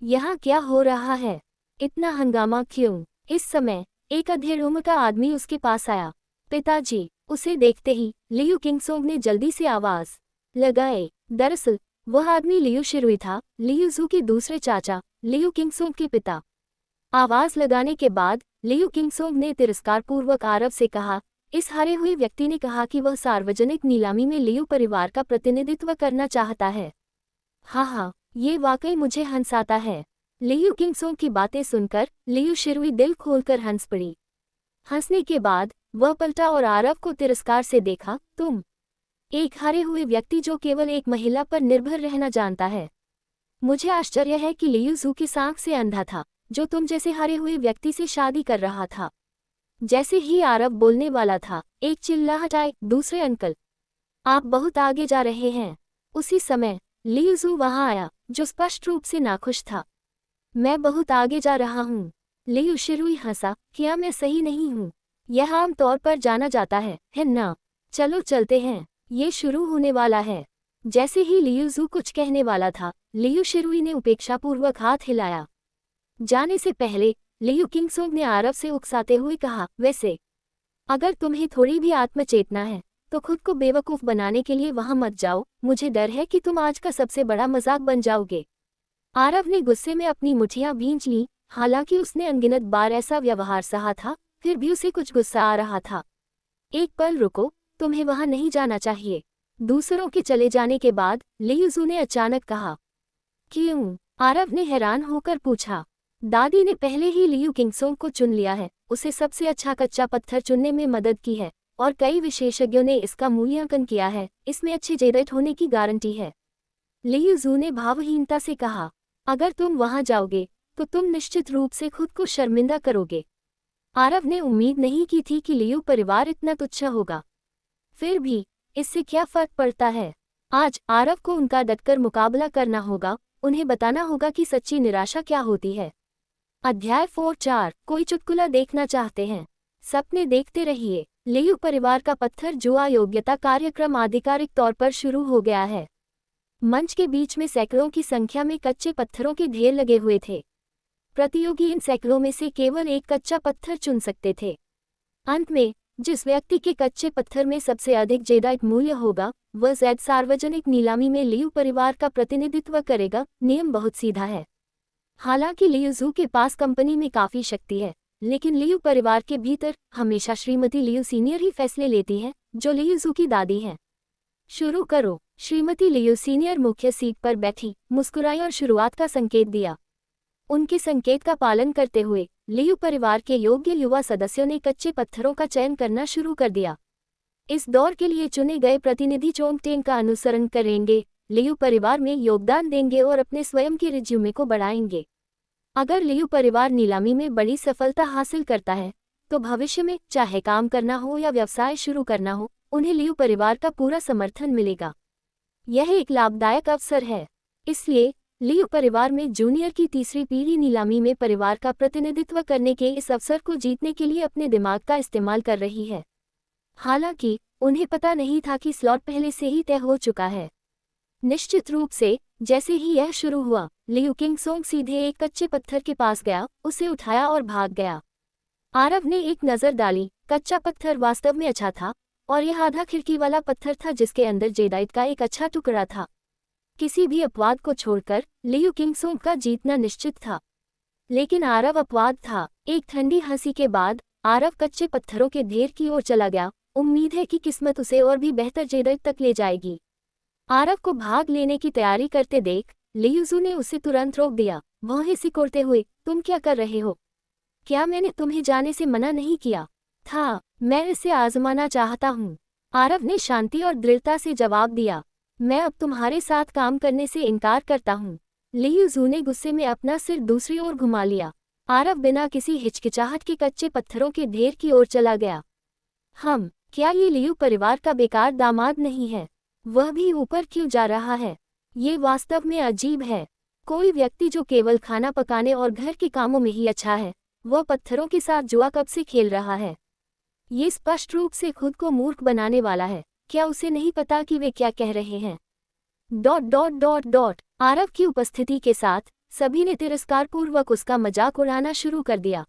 यहाँ क्या हो रहा है? इतना हंगामा क्यों? इस समय एक अधेड़ उम्र का आदमी उसके पास आया। पिताजी! उसे देखते ही लियू किंगसोंग ने जल्दी से आवाज लगाए। दरअसल वह आदमी लियू शिरुई था, लियू जू के दूसरे चाचा, लियू किंगसोंग के पिता। आवाज लगाने के बाद लियू किंगसोंग ने तिरस्कारपूर्वक आरव से कहा, इस हारे हुए व्यक्ति ने कहा कि वह सार्वजनिक नीलामी में लियू परिवार का प्रतिनिधित्व करना चाहता है। हाँ, ये वाकई मुझे हंसाता है। लियू किंगसोंग की बातें सुनकर लियू शिरुई दिल खोलकर हंस पड़ी। हंसने के बाद वह पलटा और आरव को तिरस्कार से देखा। तुम एक हारे हुए व्यक्ति जो केवल एक महिला पर निर्भर रहना जानता है। मुझे आश्चर्य है कि लियू जू की आंख से अंधा था, जो तुम जैसे हारे हुए व्यक्ति से शादी कर रहा था। जैसे ही आरव बोलने वाला था, एक चिल्लाहट आई, दूसरे अंकल, आप बहुत आगे जा रहे हैं। उसी समय लियू जू वहां आया, जो स्पष्ट रूप से नाखुश था। मैं बहुत आगे जा रहा हूँ। लियू शिरुई हंसा, क्या मैं सही नहीं हूँ? यह आम तौर पर जाना जाता है ना? चलो चलते हैं, ये शुरू होने वाला है। जैसे ही लियू जू कुछ कहने वाला था, लियू शिरुई ने उपेक्षापूर्वक हाथ हिलाया। जाने से पहले लियू किंगसोंग ने आरव से उकसाते हुए कहा, वैसे अगर तुम्हें थोड़ी भी आत्मचेतना है तो खुद को बेवकूफ़ बनाने के लिए वहां मत जाओ। मुझे डर है कि तुम आज का सबसे बड़ा मजाक बन जाओगे। आरव ने गुस्से में अपनी मुठियां भींच लीं। हालांकि उसने अनगिनत बार ऐसा व्यवहार सहा था, फिर भी उसे कुछ गुस्सा आ रहा था। एक पल रुको, तुम्हें वहां नहीं जाना चाहिए। दूसरों के चले जाने के बाद लियू जू ने अचानक कहा। क्यों? आरव ने हैरान होकर पूछा। दादी ने पहले ही लियू किंगसोंग को चुन लिया है, उसे सबसे अच्छा कच्चा पत्थर चुनने में मदद की है, और कई विशेषज्ञों ने इसका मूल्यांकन किया है। इसमें अच्छे जेडेट होने की गारंटी है। लियू जू ने भावहीनता से कहा, अगर तुम वहां जाओगे तो तुम निश्चित रूप से खुद को शर्मिंदा करोगे। आरव ने उम्मीद नहीं की थी कि लियू परिवार इतना तुच्छ होगा। फिर भी इससे क्या फर्क पड़ता है? आज आरव को उनका डटकर मुकाबला करना होगा। उन्हें बताना होगा कि सच्ची निराशा क्या होती है। अध्याय 4 कोई चुटकुला देखना चाहते हैं? सपने देखते रहिए। लियू परिवार का पत्थर जुआ योग्यता कार्यक्रम आधिकारिक तौर पर शुरू हो गया है। मंच के बीच में सैकड़ों की संख्या में कच्चे पत्थरों के ढेर लगे हुए थे। प्रतियोगी इन सैकड़ों में से केवल एक कच्चा पत्थर चुन सकते थे। अंत में जिस व्यक्ति के कच्चे पत्थर में सबसे अधिक जेडाइट मूल्य होगा, वह ज़ैद सार्वजनिक नीलामी में लियू परिवार का प्रतिनिधित्व करेगा। नियम बहुत सीधा है। हालांकि लियू जू के पास कंपनी में काफ़ी शक्ति है, लेकिन लियू परिवार के भीतर हमेशा श्रीमती लियू सीनियर ही फैसले लेती हैं, जो लियू जू की दादी हैं। शुरू करो। श्रीमती लियू सीनियर मुख्य सीट पर बैठी, मुस्कुराई और शुरुआत का संकेत दिया। उनके संकेत का पालन करते हुए लियू परिवार के योग्य युवा सदस्यों ने कच्चे पत्थरों का चयन करना शुरू कर दिया। इस दौर के लिए चुने गए प्रतिनिधि चोंगटेंग का अनुसरण करेंगे, लियू परिवार में योगदान देंगे और अपने स्वयं के रिज्यूमे को बढ़ाएंगे। अगर लियू परिवार नीलामी में बड़ी सफलता हासिल करता है, तो भविष्य में चाहे काम करना हो या व्यवसाय शुरू करना हो, उन्हें लियू परिवार का पूरा समर्थन मिलेगा। यह एक लाभदायक अवसर है। इसलिए लियू परिवार में जूनियर की तीसरी पीढ़ी नीलामी में परिवार का प्रतिनिधित्व करने के इस अवसर को जीतने के लिए अपने दिमाग का इस्तेमाल कर रही है। हालांकि उन्हें पता नहीं था कि स्लॉट पहले से ही तय हो चुका है। निश्चित रूप से जैसे ही यह शुरू हुआ, लियू किंगसोंग सीधे एक कच्चे पत्थर के पास गया, उसे उठाया और भाग गया। आरव ने एक नज़र डाली। कच्चा पत्थर वास्तव में अच्छा था, और यह आधा खिड़की वाला पत्थर था जिसके अंदर जेडाइट का एक अच्छा टुकड़ा था। किसी भी अपवाद को छोड़कर लियू किंगसोंग का जीतना निश्चित था। लेकिन आरव अपवाद था। एक ठंडी हंसी के बाद आरव कच्चे पत्थरों के ढेर की ओर चला गया। उम्मीद है कि किस्मत उसे और भी बेहतर जेडाइट तक ले जाएगी। आरव को भाग लेने की तैयारी करते देख लियू जू ने उसे तुरंत रोक दिया। वह सिकोड़ते हुए, तुम क्या कर रहे हो? क्या मैंने तुम्हें जाने से मना नहीं किया था? मैं इसे आजमाना चाहता हूँ। आरव ने शांति और दृढ़ता से जवाब दिया। मैं अब तुम्हारे साथ काम करने से इनकार करता हूँ। लियू जू ने गुस्से में अपना सिर दूसरी ओर घुमा लिया। आरव बिना किसी हिचकिचाहट के कच्चे पत्थरों के ढेर की ओर चला गया। क्या ये लियू परिवार का बेकार दामाद नहीं है? वह भी ऊपर क्यों जा रहा है? ये वास्तव में अजीब है। कोई व्यक्ति जो केवल खाना पकाने और घर के कामों में ही अच्छा है, वह पत्थरों के साथ जुआ कब से खेल रहा है। ये स्पष्ट रूप से खुद को मूर्ख बनाने वाला है। क्या उसे नहीं पता कि वे क्या कह रहे हैं? आरव की उपस्थिति के साथ सभी ने तिरस्कारपूर्वक उसका मजाक उड़ाना शुरू कर दिया।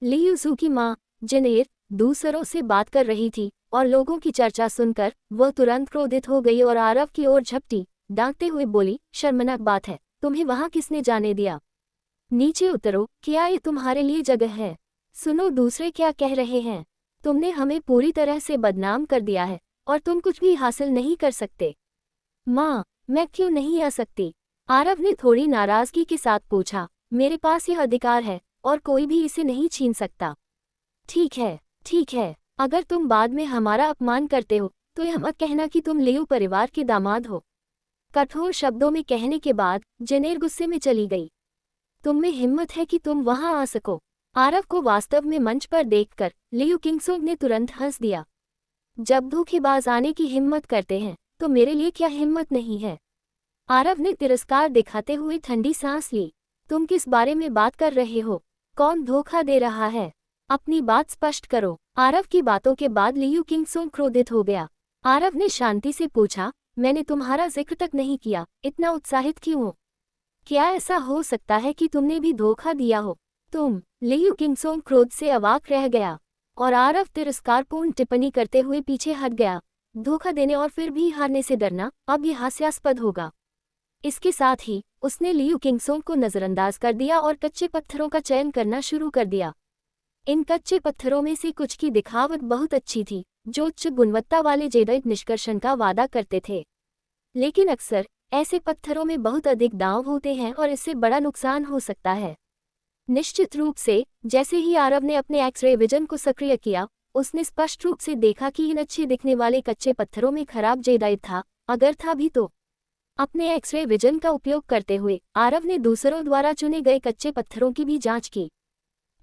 लियूज़ू की माँ जेनेर दूसरों से बात कर रही थी और लोगों की चर्चा सुनकर वह तुरंत क्रोधित हो गई और आरव की ओर झपटी, डांटते हुए बोली, शर्मनाक बात है, तुम्हें वहां किसने जाने दिया? नीचे उतरो, क्या ये तुम्हारे लिए जगह है? सुनो दूसरे क्या कह रहे हैं। तुमने हमें पूरी तरह से बदनाम कर दिया है और तुम कुछ भी हासिल नहीं कर सकते। माँ, मैं क्यों नहीं आ सकती? आरव ने थोड़ी नाराजगी के साथ पूछा। मेरे पास यह अधिकार है और कोई भी इसे नहीं छीन सकता। ठीक है, अगर तुम बाद में हमारा अपमान करते हो तो यह मत कहना कि तुम लियू परिवार के दामाद हो। कठोर शब्दों में कहने के बाद जेनेर गुस्से में चली गई। तुम में हिम्मत है कि तुम वहां आ सको। आरव को वास्तव में मंच पर देखकर लियू किंगसोंग ने तुरंत हंस दिया। जब धोखेबाज आने की हिम्मत करते हैं तो मेरे लिए क्या हिम्मत नहीं है? आरव ने तिरस्कार दिखाते हुए ठंडी सांस ली। तुम किस बारे में बात कर रहे हो? कौन धोखा दे रहा है? अपनी बात स्पष्ट करो। आरव की बातों के बाद लियू किंगसोंग क्रोधित हो गया। आरव ने शांति से पूछा, मैंने तुम्हारा जिक्र तक नहीं किया, इतना उत्साहित क्यों हो? क्या ऐसा हो सकता है कि तुमने भी धोखा दिया हो? तुम? लियू किंगसोंग क्रोध से अवाक रह गया और आरव तिरस्कारपूर्ण टिप्पणी करते हुए पीछे हट गया। धोखा देने और फिर भी हारने से डरना अब यह हास्यास्पद होगा। इसके साथ ही उसने लियू किंगसोंग को नजरअंदाज कर दिया और कच्चे पत्थरों का चयन करना शुरू कर दिया। इन कच्चे पत्थरों में से कुछ की दिखावट बहुत अच्छी थी, जो उच्च गुणवत्ता वाले जेडाइट निष्कर्षण का वादा करते थे। लेकिन अक्सर ऐसे पत्थरों में बहुत अधिक दांव होते हैं और इससे बड़ा नुकसान हो सकता है। निश्चित रूप से जैसे ही आरव ने अपने एक्स-रे विजन को सक्रिय किया, उसने स्पष्ट रूप से देखा कि इन अच्छे दिखने वाले कच्चे पत्थरों में खराब जेडाइट था, अगर था भी तो। अपने एक्स-रे विजन का उपयोग करते हुए आरव ने दूसरों द्वारा चुने गए कच्चे पत्थरों की भी जांच की।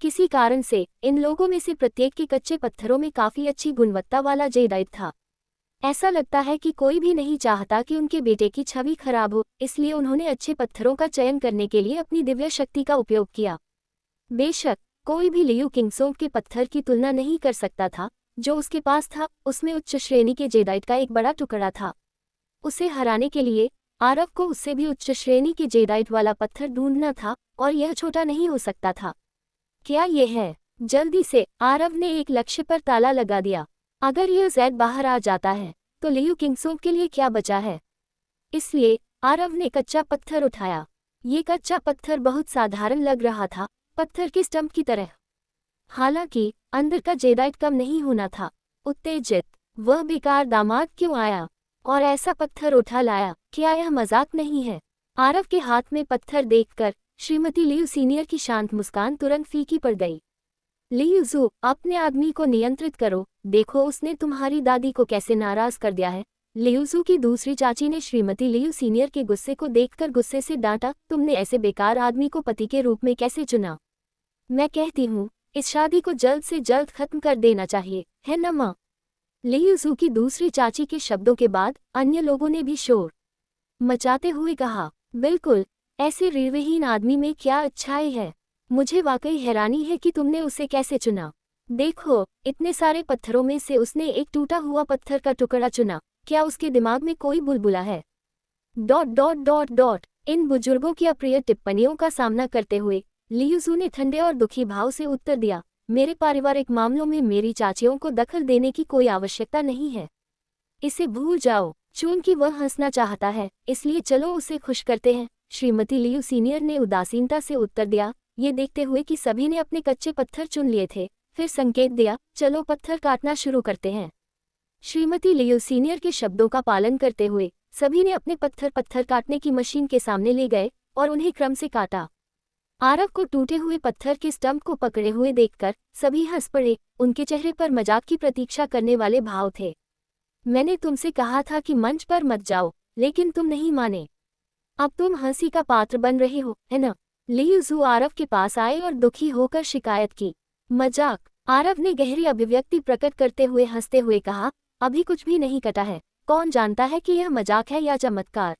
किसी कारण से इन लोगों में से प्रत्येक के कच्चे पत्थरों में काफी अच्छी गुणवत्ता वाला जेडाइट था। ऐसा लगता है कि कोई भी नहीं चाहता कि उनके बेटे की छवि खराब हो, इसलिए उन्होंने अच्छे पत्थरों का चयन करने के लिए अपनी दिव्य शक्ति का उपयोग किया। बेशक कोई भी लियू किंगसोंग के पत्थर की तुलना नहीं कर सकता था। जो उसके पास था उसमें उच्च श्रेणी के जेडाइट का एक बड़ा टुकड़ा था। उसे हराने के लिए आरव को उससे भी उच्च श्रेणी के जेडाइट वाला पत्थर ढूंढना था और यह छोटा नहीं हो सकता था। क्या यह है? जल्दी से आरव ने एक लक्ष्य पर ताला लगा दिया। अगर यह ज़ेड बाहर आ जाता है तो लियू किंगसोंग के लिए क्या बचा है? इसलिए आरव ने कच्चा पत्थर उठाया। ये कच्चा पत्थर बहुत साधारण लग रहा था, पत्थर के स्टंप की तरह। हालांकि अंदर का जेडाइट कम नहीं होना था। उत्तेजित, वह बेकार दामाद क्यों आया और ऐसा पत्थर उठा लाया? क्या यह मजाक नहीं है? आरव के हाथ में पत्थर देखकर श्रीमती लियू सीनियर की शांत मुस्कान तुरंत फीकी पड़ गई। लियूज़ू, अपने आदमी को नियंत्रित करो, देखो उसने तुम्हारी दादी को कैसे नाराज कर दिया है। लियूज़ू की दूसरी चाची ने श्रीमती लियू सीनियर के गुस्से को देखकर गुस्से से डांटा, तुमने ऐसे बेकार आदमी को पति के रूप में कैसे चुना? मैं कहती हूँ इस शादी को जल्द से जल्द खत्म कर देना चाहिए, है न माँ? लियूज़ू की दूसरी चाची के शब्दों के बाद अन्य लोगों ने भी शोर मचाते हुए कहा, बिल्कुल, ऐसे रीढ़विहीन आदमी में क्या अच्छाई है? मुझे वाकई हैरानी है कि तुमने उसे कैसे चुना। देखो, इतने सारे पत्थरों में से उसने एक टूटा हुआ पत्थर का टुकड़ा चुना। क्या उसके दिमाग में कोई बुलबुला है? इन बुजुर्गों की अप्रिय टिप्पणियों का सामना करते हुए लियूज़ू ने ठंडे और दुखी भाव से उत्तर दिया, मेरे पारिवारिक मामलों में मेरी चाचियों को दखल देने की कोई आवश्यकता नहीं है। इसे भूल जाओ। चूंकि वह हंसना चाहता है, इसलिए चलो उसे खुश करते हैं, श्रीमती लियू सीनियर ने उदासीनता से उत्तर दिया। ये देखते हुए कि सभी ने अपने कच्चे पत्थर चुन लिए थे, फिर संकेत दिया, चलो पत्थर काटना शुरू करते हैं। श्रीमती लियू सीनियर के शब्दों का पालन करते हुए सभी ने अपने पत्थर काटने की मशीन के सामने ले गए और उन्हें क्रम से काटा। आरव को टूटे हुए पत्थर के स्टंप को पकड़े हुए देखकर सभी हंस पड़े। उनके चेहरे पर मजाक की प्रतीक्षा करने वाले भाव थे। मैंने तुमसे कहा था कि मंच पर मत जाओ, लेकिन तुम नहीं माने। अब तुम हंसी का पात्र बन रहे हो, है न? लियूज़ू आरव के पास आए और दुखी होकर शिकायत की। मजाक? आरव ने गहरी अभिव्यक्ति प्रकट करते हुए हंसते हुए कहा, अभी कुछ भी नहीं कटा है, कौन जानता है कि यह मजाक है या चमत्कार।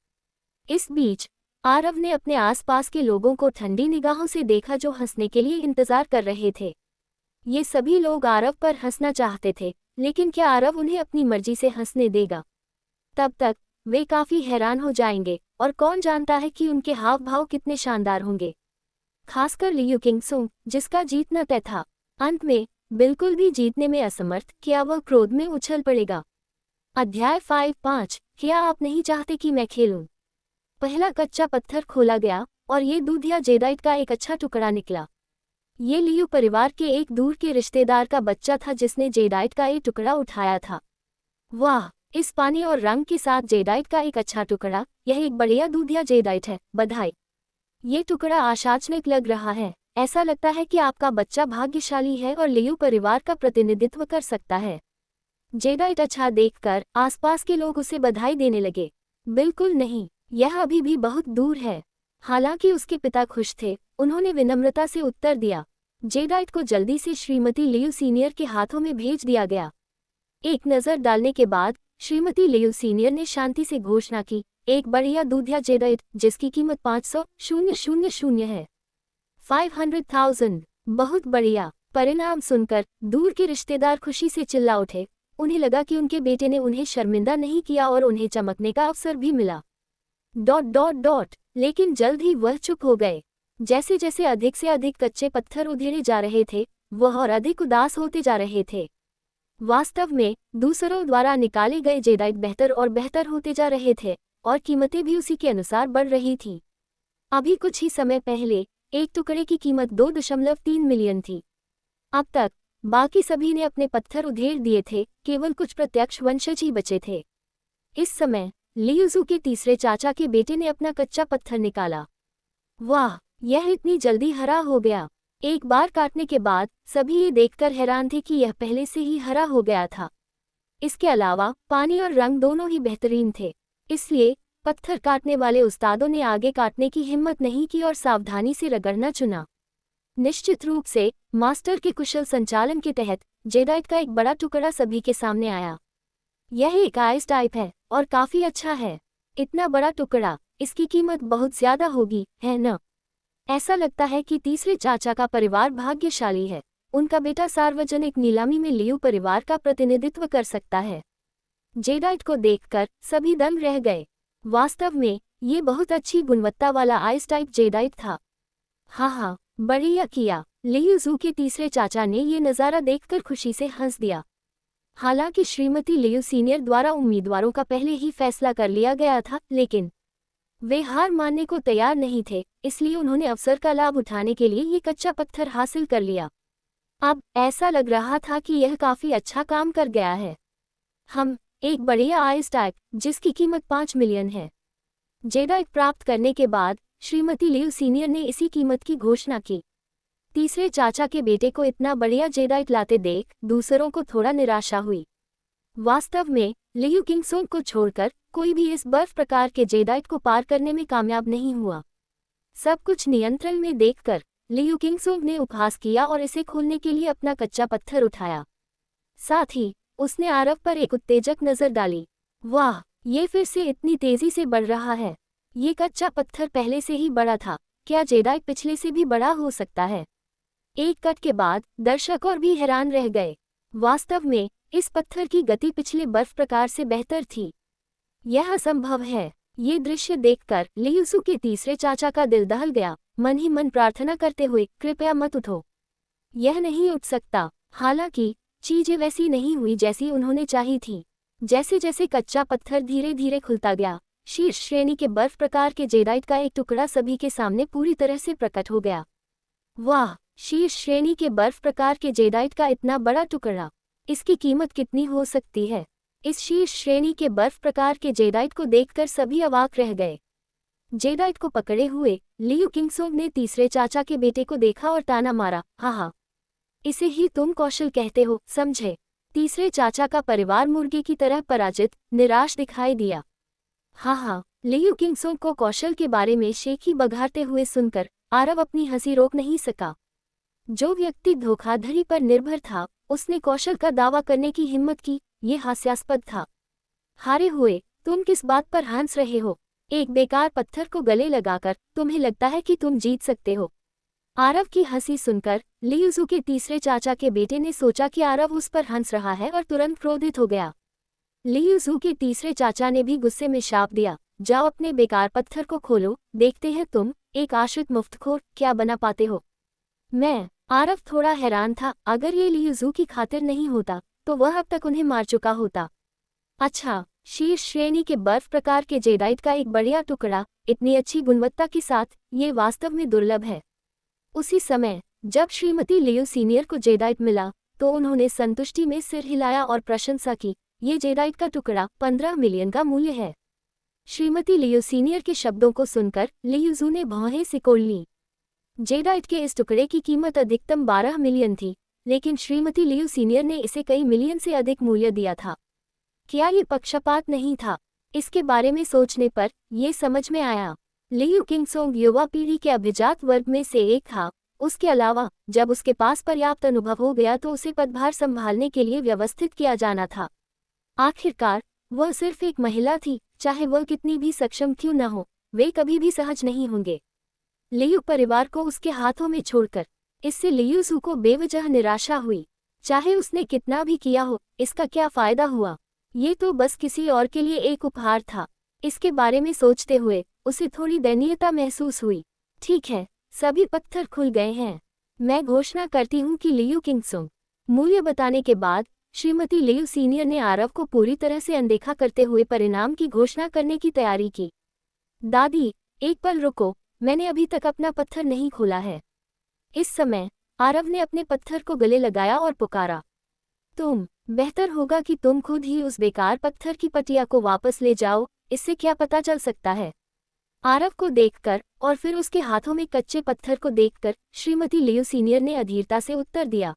इस बीच आरव ने अपने आसपास के लोगों को ठंडी निगाहों से देखा जो हंसने के लिए इंतजार कर रहे थे। ये सभी लोग आरव पर हंसना चाहते थे, लेकिन क्या आरव उन्हें अपनी मर्जी से हंसने देगा? तब तक वे काफी हैरान हो जाएंगे, और कौन जानता है कि उनके हाव भाव कितने शानदार होंगे। खासकर लियू किंगसुंग, जिसका जीतना तय था, अंत में बिल्कुल भी जीतने में असमर्थ, क्या वह क्रोध में उछल पड़ेगा? अध्याय 5 क्या आप नहीं चाहते कि मैं खेलूं? पहला कच्चा पत्थर खोला गया और ये दूधिया जेडाइट का एक अच्छा टुकड़ा निकला। ये लियू परिवार के एक दूर के रिश्तेदार का बच्चा था जिसने जेडाइट का एक टुकड़ा उठाया था। वाह, इस पानी और रंग के साथ जेडाइट का एक अच्छा टुकड़ा, यह एक बढ़िया दूधिया जेडाइट है, बधाई। ये टुकड़ा आशाजनक लग रहा है। ऐसा लगता है कि आपका बच्चा भाग्यशाली है और लियू परिवार का प्रतिनिधित्व कर सकता है। जेडाइट अच्छा देखकर आसपास के लोग उसे बधाई देने लगे। बिल्कुल नहीं, यह अभी भी बहुत दूर है। हालांकि उसके पिता खुश थे, उन्होंने विनम्रता से उत्तर दिया। जेडाइट को जल्दी से श्रीमती लियू सीनियर के हाथों में भेज दिया गया। एक नज़र डालने के बाद श्रीमती लियू सीनियर ने शांति से घोषणा की, एक बढ़िया दूधिया जेडाइट जिसकी कीमत 500,000 है। 500,000, बहुत बढ़िया। परिणाम सुनकर दूर के रिश्तेदार खुशी से चिल्ला उठे। उन्हें लगा कि उनके बेटे ने उन्हें शर्मिंदा नहीं किया और उन्हें चमकने का अवसर भी मिला। ... लेकिन जल्द ही वह चुप हो गए। जैसे जैसे अधिक से अधिक कच्चे पत्थर उधेड़े जा रहे थे, वह और अधिक उदास होते जा रहे थे। वास्तव में दूसरों द्वारा निकाले गए जेडाइट बेहतर और बेहतर होते जा रहे थे, और कीमतें भी उसी के अनुसार बढ़ रही थीं। अभी कुछ ही समय पहले एक टुकड़े की कीमत 2.3 मिलियन थी। अब तक बाकी सभी ने अपने पत्थर उधेड़ दिए थे, केवल कुछ प्रत्यक्ष वंशज ही बचे थे। इस समय लियूजू के तीसरे चाचा के बेटे ने अपना कच्चा पत्थर निकाला। वाह, यह इतनी जल्दी हरा हो गया। एक बार काटने के बाद सभी ये देखकर हैरान थे कि यह पहले से ही हरा हो गया था। इसके अलावा पानी और रंग दोनों ही बेहतरीन थे, इसलिए पत्थर काटने वाले उस्तादों ने आगे काटने की हिम्मत नहीं की और सावधानी से रगड़ना चुना। निश्चित रूप से मास्टर के कुशल संचालन के तहत जेडाइट का एक बड़ा टुकड़ा सभी के सामने आया। यह एक आइस टाइप है और काफी अच्छा है। इतना बड़ा टुकड़ा, इसकी कीमत बहुत ज्यादा होगी, है न? ऐसा लगता है कि तीसरे चाचा का परिवार भाग्यशाली है। उनका बेटा सार्वजनिक नीलामी में लियू परिवार का प्रतिनिधित्व कर सकता है। जेडाइट को देखकर सभी दंग रह गए। वास्तव में ये बहुत अच्छी गुणवत्ता वाला आइस टाइप जेडाइट था। हाँ, बढ़िया किया। लियूजू के तीसरे चाचा ने ये नज़ारा देखकर खुशी से हंस दिया। हालांकि श्रीमती लियू सीनियर द्वारा उम्मीदवारों का पहले ही फैसला कर लिया गया था, लेकिन वे हार मानने को तैयार नहीं थे, इसलिए उन्होंने अवसर का लाभ उठाने के लिए ये कच्चा पत्थर हासिल कर लिया। अब ऐसा लग रहा था कि यह काफी अच्छा काम कर गया है। हम एक बढ़िया आइस टाइप जिसकी कीमत 5 मिलियन है। जेडाइट प्राप्त करने के बाद श्रीमती लियू सीनियर ने इसी कीमत की घोषणा की। तीसरे चाचा के बेटे को इतना बढ़िया जेडाइट लाते देख दूसरों को थोड़ा निराशा हुई। वास्तव में लियू किंगसुंग को छोड़कर कोई भी इस बर्फ प्रकार के जेडाइट को पार करने में कामयाब नहीं हुआ। सब कुछ नियंत्रण में देखकर लियू किंगसुंग ने उपहास किया और इसे खोलने के लिए अपना कच्चा पत्थर उठाया। साथ ही उसने आरव पर एक उत्तेजक नजर डाली। वाह, ये फिर से इतनी तेजी से बढ़ रहा है। ये कच्चा पत्थर पहले से ही बड़ा था, क्या जेडाइट पिछले से भी बड़ा हो सकता है? एक कट के बाद दर्शक और भी हैरान रह गए। वास्तव में इस पत्थर की गति पिछले बर्फ प्रकार से बेहतर थी। यह असंभव है। ये दृश्य देखकर लियूसू के तीसरे चाचा का दिल दहल गया, मन ही मन प्रार्थना करते हुए, कृपया मत उठो, यह नहीं उठ सकता। हालांकि चीजें वैसी नहीं हुई जैसी उन्होंने चाही थी। जैसे जैसे कच्चा पत्थर धीरे धीरे खुलता गया, शीर्ष श्रेणी के बर्फ प्रकार के जेडाइट का एक टुकड़ा सभी के सामने पूरी तरह से प्रकट हो गया। वाह, शीर्ष श्रेणी के बर्फ प्रकार के जेडाइट का इतना बड़ा टुकड़ा, इसकी कीमत कितनी हो सकती है? इस शीर्ष श्रेणी के बर्फ प्रकार के जेडाइट को देखकर सभी अवाक रह गए। जेडाइट को पकड़े हुए लियू किंगसुंग ने तीसरे चाचा के बेटे को देखा और ताना मारा, हाँ, इसे ही तुम कौशल कहते हो, समझे? तीसरे चाचा का परिवार मुर्गे की तरह पराजित, निराश दिखाई दिया। हाँ, लियू किंगसुंग को कौशल के बारे में शेखी बघारते हुए सुनकर आरव अपनी हंसी रोक नहीं सका। जो व्यक्ति धोखाधड़ी पर निर्भर था, उसने कौशल का दावा करने की हिम्मत की, ये हास्यास्पद था। हारे हुए तुम किस बात पर हंस रहे हो? एक बेकार पत्थर को गले लगाकर तुम्हें लगता है कि तुम जीत सकते हो। आरव की हंसी सुनकर लियूजू के तीसरे चाचा के बेटे ने सोचा कि आरव उस पर हंस रहा है और तुरंत क्रोधित हो गया। लियूजू के तीसरे चाचा ने भी गुस्से में शाप दिया, जाओ अपने बेकार पत्थर को खोलो, देखते हैं तुम एक आश्रित मुफ्तखोर क्या बना पाते हो। मैं आरव थोड़ा हैरान था, अगर ये लियूजू की खातिर नहीं होता तो वह अब तक उन्हें मार चुका होता। अच्छा, शीर्ष श्रेणी के बर्फ प्रकार के जेडाइट का एक बढ़िया टुकड़ा, इतनी अच्छी गुणवत्ता के साथ, ये वास्तव में दुर्लभ है। उसी समय जब श्रीमती लियू सीनियर को जेडाइट मिला तो उन्होंने संतुष्टि में सिर हिलाया और प्रशंसा की, ये जेडाइट का टुकड़ा 15 मिलियन का मूल्य है। श्रीमती लियू सीनियर के शब्दों को सुनकर लियूजू ने भौहें सिकोड़ लीं। जेडाइट के इस टुकड़े की कीमत अधिकतम 12 मिलियन थी, लेकिन श्रीमती लियू सीनियर ने इसे कई मिलियन से अधिक मूल्य दिया था। क्या ये पक्षपात नहीं था? इसके बारे में सोचने पर यह समझ में आया। लियू किंगसोंग युवा पीढ़ी के अभिजात वर्ग में से एक था। उसके अलावा जब उसके पास पर्याप्त अनुभव हो गया तो उसे पदभार संभालने के लिए व्यवस्थित किया जाना था। आखिरकार वह सिर्फ एक महिला थी, चाहे वह कितनी भी सक्षम क्यों न हो, वे कभी भी सहज नहीं होंगे। लियू परिवार को उसके हाथों में छोड़कर, इससे लियूजू को बेवजह निराशा हुई। चाहे उसने कितना भी किया हो, इसका क्या फायदा हुआ? ये तो बस किसी और के लिए एक उपहार था। इसके बारे में सोचते हुए उसे थोड़ी दयनीयता महसूस हुई। ठीक है, सभी पत्थर खुल गए हैं। मैं घोषणा करती हूँ कि लियू किंगसोंग। मूल्य बताने के बाद श्रीमती लियू सीनियर ने आरव को पूरी तरह से अनदेखा करते हुए परिणाम की घोषणा करने की तैयारी की। दादी, एक पल रुको, मैंने अभी तक अपना पत्थर नहीं खोला है। इस समय आरव ने अपने पत्थर को गले लगाया और पुकारा, बेहतर होगा कि तुम खुद ही उस बेकार पत्थर की पटिया को वापस ले जाओ, इससे क्या पता चल सकता है। आरव को देखकर और फिर उसके हाथों में कच्चे पत्थर को देखकर श्रीमती लियू सीनियर ने अधीरता से उत्तर दिया,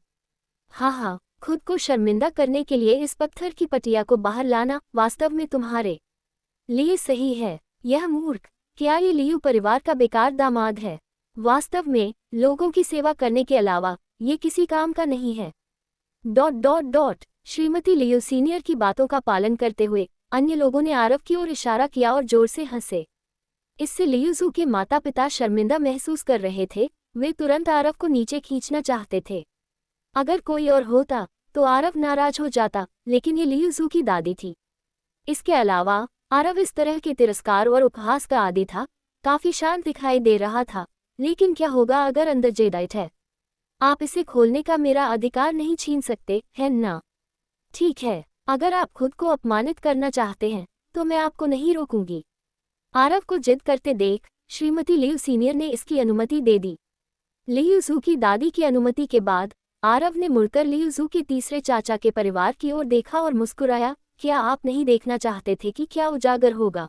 हाँ, खुद को शर्मिंदा करने के लिए इस पत्थर की पटिया को बाहर लाना वास्तव में तुम्हारे लिए सही है। यह मूर्ख, क्या ये लियू परिवार का बेकार दामाद है? वास्तव में लोगों की सेवा करने के अलावा ये किसी काम का नहीं है। ... श्रीमती लियू सीनियर की बातों का पालन करते हुए अन्य लोगों ने आरव की ओर इशारा किया और जोर से हंसे। इससे लियूजू के माता पिता शर्मिंदा महसूस कर रहे थे। वे तुरंत आरव को नीचे खींचना चाहते थे। अगर कोई और होता तो आरव नाराज हो जाता, लेकिन ये लियूजू की दादी थी। इसके अलावा आरव इस तरह के तिरस्कार और उपहास का आदी था। काफी शांत दिखाई दे रहा था, लेकिन क्या होगा अगर अंदर जेडाइट है? आप इसे खोलने का मेरा अधिकार नहीं छीन सकते हैं ना? ठीक है, अगर आप खुद को अपमानित करना चाहते हैं तो मैं आपको नहीं रोकूंगी। आरव को जिद करते देख श्रीमती लियू सीनियर ने इसकी अनुमति दे दी। लियूजू की दादी की अनुमति के बाद आरव ने मुड़कर लियूजू के तीसरे चाचा के परिवार की ओर देखा और मुस्कुराया। क्या आप नहीं देखना चाहते थे कि क्या उजागर होगा?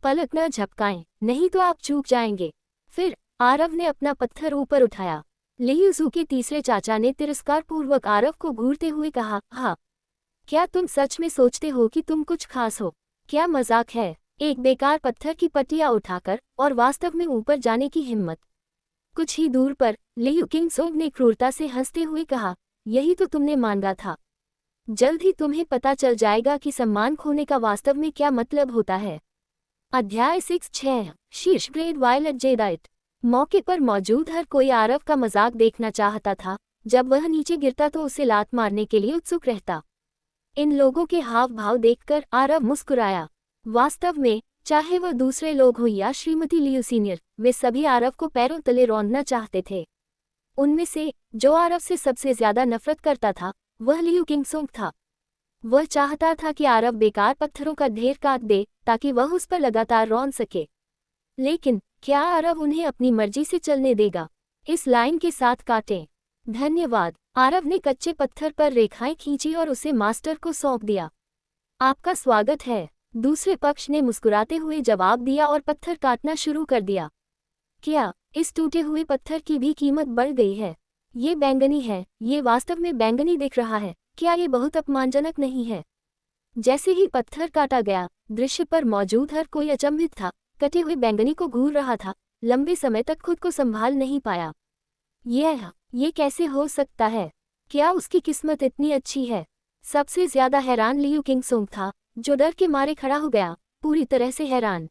पलक न झपकाएं, नहीं तो आप चूक जाएंगे। फिर आरव ने अपना पत्थर ऊपर उठाया। लियूजू के तीसरे चाचा ने तिरस्कारपूर्वक आरव को घूरते हुए कहा, हाँ, क्या तुम सच में सोचते हो कि तुम कुछ खास हो? क्या मजाक है? एक बेकार पत्थर की पटिया उठाकर और वास्तव में ऊपर जाने की हिम्मत। कुछ ही दूर पर लियू किंगसोंग ने क्रूरता से हंसते हुए कहा, यही तो तुमने मांगा था। जल्द ही तुम्हें पता चल जाएगा कि सम्मान खोने का वास्तव में क्या मतलब होता है। अध्याय 6 शीर्ष ग्रेड वायलेट जेडाइट। मौके पर मौजूद हर कोई आरव का मजाक देखना चाहता था। जब वह नीचे गिरता तो उसे लात मारने के लिए उत्सुक रहता। इन लोगों के हाव भाव देखकर आरव मुस्कुराया। वास्तव में चाहे वह दूसरे लोग हो या श्रीमती लियू सीनियर, वे सभी आरव को पैरों तले रौंदना चाहते थे। उनमें से जो आरव से सबसे ज्यादा नफरत करता था वह लियू किंगसोंग था। वह चाहता था कि आरव बेकार पत्थरों का ढेर काट दे ताकि वह उस पर लगातार रौंद सके। लेकिन क्या आरव उन्हें अपनी मर्जी से चलने देगा? इस लाइन के साथ काटें। धन्यवाद। आरव ने कच्चे पत्थर पर रेखाएं खींची और उसे मास्टर को सौंप दिया। आपका स्वागत है, दूसरे पक्ष ने मुस्कुराते हुए जवाब दिया और पत्थर काटना शुरू कर दिया। क्या इस टूटे हुए पत्थर की भी कीमत बढ़ गई है? ये बैंगनी है, ये वास्तव में बैंगनी दिख रहा है। क्या ये बहुत अपमानजनक नहीं है? जैसे ही पत्थर काटा गया, दृश्य पर मौजूद हर कोई अचंभित था। कटे हुए बैंगनी को घूर रहा था, लंबे समय तक खुद को संभाल नहीं पाया। ये कैसे हो सकता है? क्या उसकी किस्मत इतनी अच्छी है? सबसे ज्यादा हैरान लियू किंगसोंग था, जो डर के मारे खड़ा हो गया, पूरी तरह से हैरान।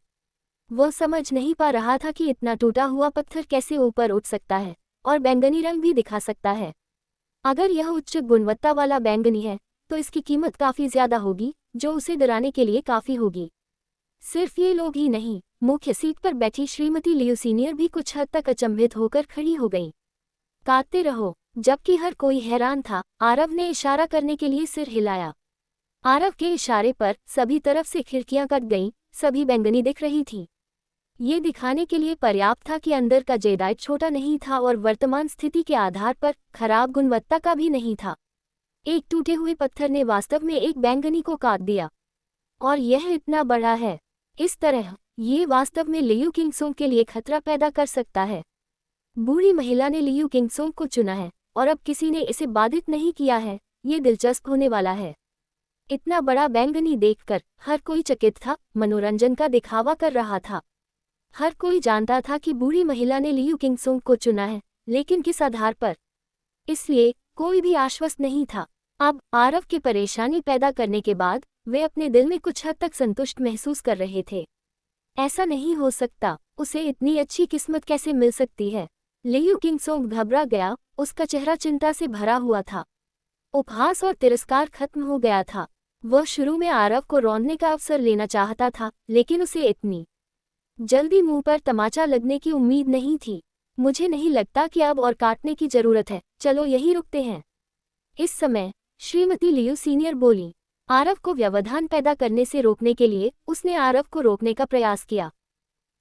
वह समझ नहीं पा रहा था कि इतना टूटा हुआ पत्थर कैसे ऊपर उठ सकता है और बैंगनी रंग भी दिखा सकता है। अगर यह उच्च गुणवत्ता वाला बैंगनी है तो इसकी कीमत काफ़ी ज़्यादा होगी, जो उसे डराने के लिए काफ़ी होगी। सिर्फ ये लोग ही नहीं, मुख्य सीट पर बैठी श्रीमती लियू सीनियर भी कुछ हद तक अचंभित होकर खड़ी हो गई। काटते रहो। जबकि हर कोई हैरान था, आरव ने इशारा करने के लिए सिर हिलाया। आरव के इशारे पर सभी तरफ से खिड़कियां कट गईं, सभी बैंगनी दिख रही थी। ये दिखाने के लिए पर्याप्त था कि अंदर का जेडाइट छोटा नहीं था और वर्तमान स्थिति के आधार पर खराब गुणवत्ता का भी नहीं था। एक टूटे हुए पत्थर ने वास्तव में एक बैंगनी को काट दिया, और यह इतना बड़ा है। इस तरह ये वास्तव में लियू किंगसोंग के लिए खतरा पैदा कर सकता है। बूढ़ी महिला ने लियू किंगसोंग को चुना है और अब किसी ने इसे बाधित नहीं किया है। ये दिलचस्प होने वाला है। इतना बड़ा बैंगनी देखकर हर कोई चकित था, मनोरंजन का दिखावा कर रहा था। हर कोई जानता था कि बूढ़ी महिला ने लियू किंगसोंग को चुना है, लेकिन किस आधार पर? इसलिए कोई भी आश्वस्त नहीं था। अब आरव की परेशानी पैदा करने के बाद वे अपने दिल में कुछ हद तक संतुष्ट महसूस कर रहे थे। ऐसा नहीं हो सकता, उसे इतनी अच्छी किस्मत कैसे मिल सकती है? लियू किंगसोंग घबरा गया, उसका चेहरा चिंता से भरा हुआ था। उपहास और तिरस्कार खत्म हो गया था। वह शुरू में आरव को रौंदने का अवसर लेना चाहता था, लेकिन उसे इतनी जल्दी मुंह पर तमाचा लगने की उम्मीद नहीं थी। मुझे नहीं लगता कि अब और काटने की जरूरत है, चलो यही रुकते हैं। इस समय श्रीमती लियू सीनियर बोली। आरव को व्यवधान पैदा करने से रोकने के लिए उसने आरव को रोकने का प्रयास किया।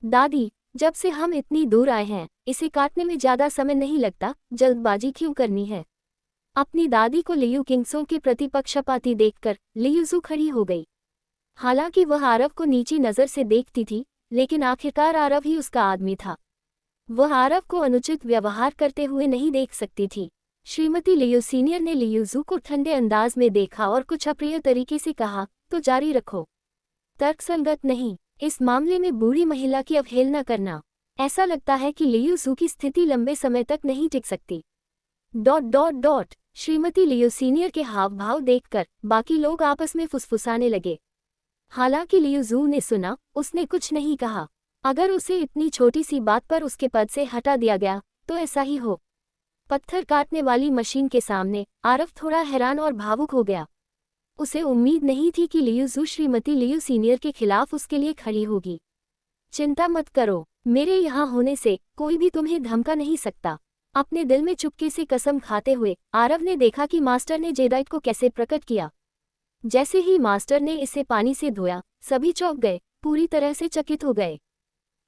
दादी, जब से हम इतनी दूर आए हैं, इसे काटने में ज़्यादा समय नहीं लगता, जल्दबाजी क्यों करनी है? अपनी दादी को लियू किंगसोंग के प्रति पक्षपाती देखकर लियूजू खड़ी हो गई। हालांकि वह आरव को नीची नज़र से देखती थी, लेकिन आखिरकार आरव ही उसका आदमी था। वह आरव को अनुचित व्यवहार करते हुए नहीं देख सकती थी। श्रीमती लियू सीनियर ने लियूजू को ठंडे अंदाज में देखा और कुछ अप्रिय तरीके से कहा, तो जारी रखो। तर्कसंगत नहीं, इस मामले में बूढ़ी महिला की अवहेलना करना। ऐसा लगता है कि लियूजू की स्थिति लंबे समय तक नहीं टिक सकती। ... श्रीमती लियू सीनियर के हाव भाव देखकर बाकी लोग आपस में फुसफुसाने लगे। हालांकि लियूजू ने सुना, उसने कुछ नहीं कहा। अगर उसे इतनी छोटी सी बात पर उसके पद से हटा दिया गया तो ऐसा ही हो। पत्थर काटने वाली मशीन के सामने आरव थोड़ा हैरान और भावुक हो गया। उसे उम्मीद नहीं थी कि लियूजू श्रीमती लियू सीनियर के खिलाफ उसके लिए खड़ी होगी। चिंता मत करो, मेरे यहाँ होने से कोई भी तुम्हें धमका नहीं सकता। अपने दिल में चुपके से कसम खाते हुए आरव ने देखा कि मास्टर ने जेडाइट को कैसे प्रकट किया। जैसे ही मास्टर ने इसे पानी से धोया, सभी चौंक गए, पूरी तरह से चकित हो गए।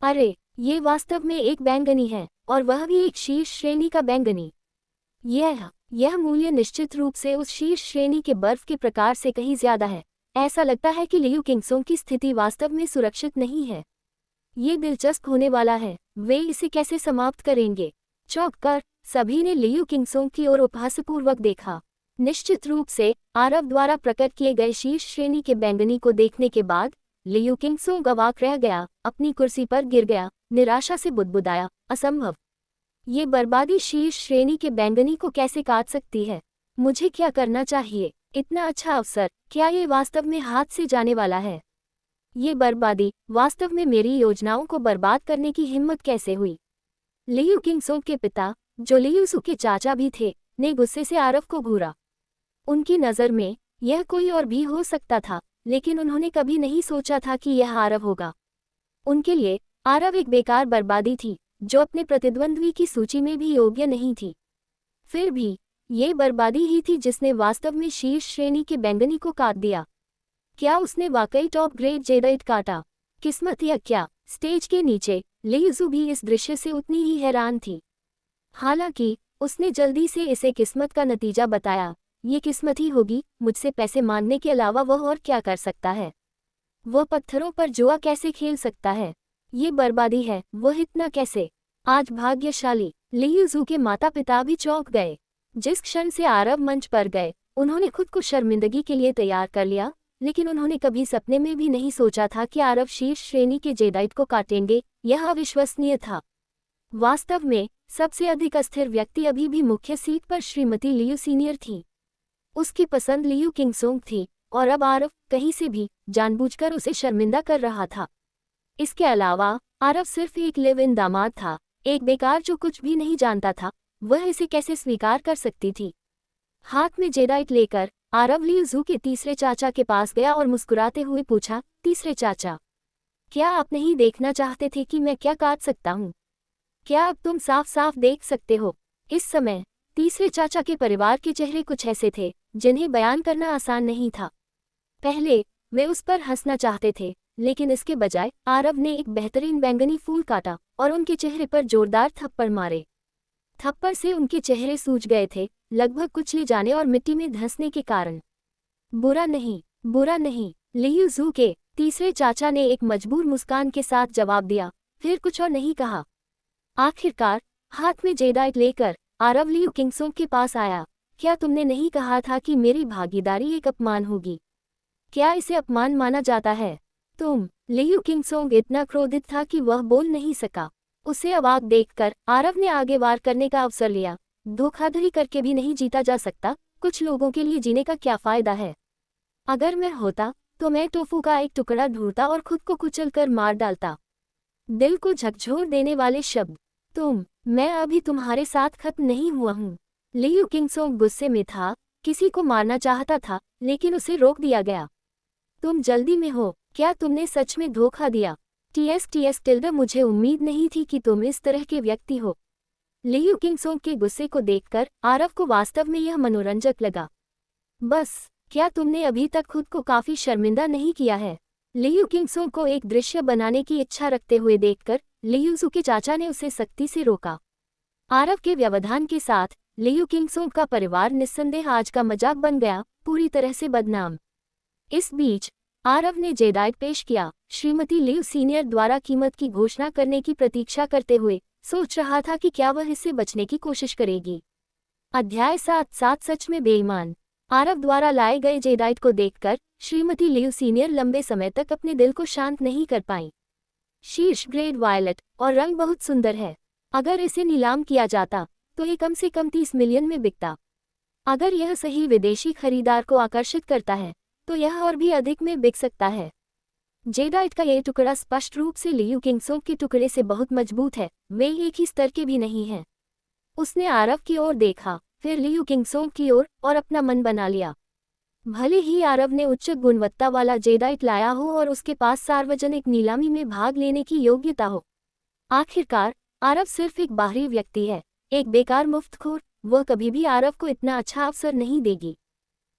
अरे, ये वास्तव में एक बैंगनी है, और वह भी एक शीर्ष श्रेणी का बैंगनी। यह मूल्य निश्चित रूप से उस शीर्ष श्रेणी के बर्फ के प्रकार से कहीं ज्यादा है। ऐसा लगता है कि लियू किंगसोंग की स्थिति वास्तव में सुरक्षित नहीं है। ये दिलचस्प होने वाला है, वे इसे कैसे समाप्त करेंगे? चौंक कर सभी ने लियू किंगसोंग की ओर उपहासपूर्वक देखा। निश्चित रूप से आरव द्वारा प्रकट किए गए शीर्ष श्रेणी के बैंगनी को देखने के बाद लियू किंगसोंग अवाक रह गया, अपनी कुर्सी पर गिर गया, निराशा से बुदबुदाया, असंभव। ये बर्बादी शीर्ष श्रेणी के बैंगनी को कैसे काट सकती है? मुझे क्या करना चाहिए? इतना अच्छा अवसर, क्या ये वास्तव में हाथ से जाने वाला है? ये बर्बादी वास्तव में मेरी योजनाओं को बर्बाद करने की हिम्मत कैसे हुई? लियू किंगसोंग के पिता, जो लियूसू के चाचा भी थे, ने गुस्से से आरव को घूरा। उनकी नज़र में यह कोई और भी हो सकता था, लेकिन उन्होंने कभी नहीं सोचा था कि यह आरव होगा। उनके लिए आरव एक बेकार बर्बादी थी, जो अपने प्रतिद्वंद्वी की सूची में भी योग्य नहीं थी। फिर भी ये बर्बादी ही थी जिसने वास्तव में शीर्ष श्रेणी के बैंगनी को काट दिया। क्या उसने वाकई टॉप ग्रेड जेडाइट काटा? किस्मत या क्या? स्टेज के नीचे लियूजू भी इस दृश्य से उतनी ही हैरान थी। हालांकि उसने जल्दी से इसे किस्मत का नतीजा बताया। ये किस्मत ही होगी, मुझसे पैसे मांगने के अलावा वह और क्या कर सकता है? वह पत्थरों पर जुआ कैसे खेल सकता है? ये बर्बादी है, वह इतना कैसे? आज भाग्यशाली लियूजू के माता पिता भी चौंक गए। जिस क्षण से आरव मंच पर गए, उन्होंने खुद को शर्मिंदगी के लिए तैयार कर लिया, लेकिन उन्होंने कभी सपने में भी नहीं सोचा था कि आरव शीर्ष श्रेणी के जेडाइट को काटेंगे। यह अविश्वसनीय था। वास्तव में सबसे अधिक अस्थिर व्यक्ति अभी भी मुख्य सीट पर श्रीमती लियू सीनियर थी। उसकी पसंद लियू किंगसोंग थी, और अब आरव कहीं से भी जानबूझकर उसे शर्मिंदा कर रहा था। इसके अलावा आरव सिर्फ एक लिव इन दामाद था, एक बेकार जो कुछ भी नहीं जानता था। वह इसे कैसे स्वीकार कर सकती थी? हाथ में जेडाइट लेकर आरव लियू जू के तीसरे चाचा के पास गया और मुस्कुराते हुए पूछा, तीसरे चाचा, क्या आप नहीं देखना चाहते थे कि मैं क्या काट सकता हूँ? क्या अब तुम साफ साफ देख सकते हो? इस समय तीसरे चाचा के परिवार के चेहरे कुछ ऐसे थे जिन्हें बयान करना आसान नहीं था। पहले वे उस पर हंसना चाहते थे, लेकिन इसके बजाय आरव ने एक बेहतरीन बैंगनी फूल काटा और उनके चेहरे पर जोरदार थप्पड़ मारे। थप्पड़ से उनके चेहरे सूज गए थे, लगभग कुचले जाने और मिट्टी में धंसने के कारण। बुरा नहीं, बुरा नहीं, लियू जू के तीसरे चाचा ने एक मजबूर मुस्कान के साथ जवाब दिया, फिर कुछ और नहीं कहा। आखिरकार हाथ में जेडाइट लेकर आरव लियू किंगसोंग के पास आया। क्या तुमने नहीं कहा था कि मेरी भागीदारी एक अपमान होगी? क्या इसे अपमान माना जाता है? लियू किंगसोंग इतना क्रोधित था कि वह बोल नहीं सका। उसे अवाक देखकर आरव ने आगे वार करने का अवसर लिया। धोखाधड़ी करके भी नहीं जीता जा सकता, कुछ लोगों के लिए जीने का क्या फायदा है? अगर मैं होता तो मैं टोफू का एक टुकड़ा ढूंढता और खुद को कुचलकर मार डालता। दिल को झकझोर देने वाले शब्द। मैं अभी तुम्हारे साथ खत्म नहीं हुआ हूँ। लियू किंगसोंग गुस्से में था, किसी को मारना चाहता था लेकिन उसे रोक दिया गया। तुम जल्दी में हो, क्या तुमने सच में धोखा दिया? टीएस मुझे उम्मीद नहीं थी कि तुम इस तरह के व्यक्ति हो। लियू किंगसोंग के गुस्से को देखकर आरव को वास्तव में यह मनोरंजक लगा। बस, क्या तुमने अभी तक खुद को काफी शर्मिंदा नहीं किया है? लियू किंगसोंग को एक दृश्य बनाने की इच्छा रखते हुए देखकर लियू जू के चाचा ने उसे सख्ती से रोका। आरव के व्यवधान के साथ लियू किंगसोंग का परिवार निस्संदेह आज का मजाक बन गया, पूरी तरह से बदनाम। इस बीच आरव ने जेडाइट पेश किया। श्रीमती लियू सीनियर द्वारा कीमत की घोषणा करने की प्रतीक्षा करते हुए सोच रहा था कि क्या वह इससे बचने की कोशिश करेगी। अध्याय 7 सच में बेईमान। आरव द्वारा लाए गए जेडाइट को देखकर श्रीमती लियू सीनियर लंबे समय तक अपने दिल को शांत नहीं कर पाईं। शीर्ष ग्रेड वायलेट और रंग बहुत सुंदर है। अगर इसे नीलाम किया जाता तो ये कम से कम 30 मिलियन में बिकता। अगर यह सही विदेशी खरीदार को आकर्षित करता है तो यह और भी अधिक में बिक सकता है। जेडाइट का यह टुकड़ा स्पष्ट रूप से लियू किंगसोंग के टुकड़े से बहुत मजबूत है, वे एक ही स्तर के भी नहीं हैं। उसने आरव की ओर देखा, फिर लियू किंगसोंग की ओर और अपना मन बना लिया। भले ही आरव ने उच्च गुणवत्ता वाला जेडाइट लाया हो और उसके पास सार्वजनिक नीलामी में भाग लेने की योग्यता हो, आखिरकार आरव सिर्फ एक बाहरी व्यक्ति है, एक बेकार मुफ्तखोर। वह कभी भी आरव को इतना अच्छा अवसर नहीं देगी।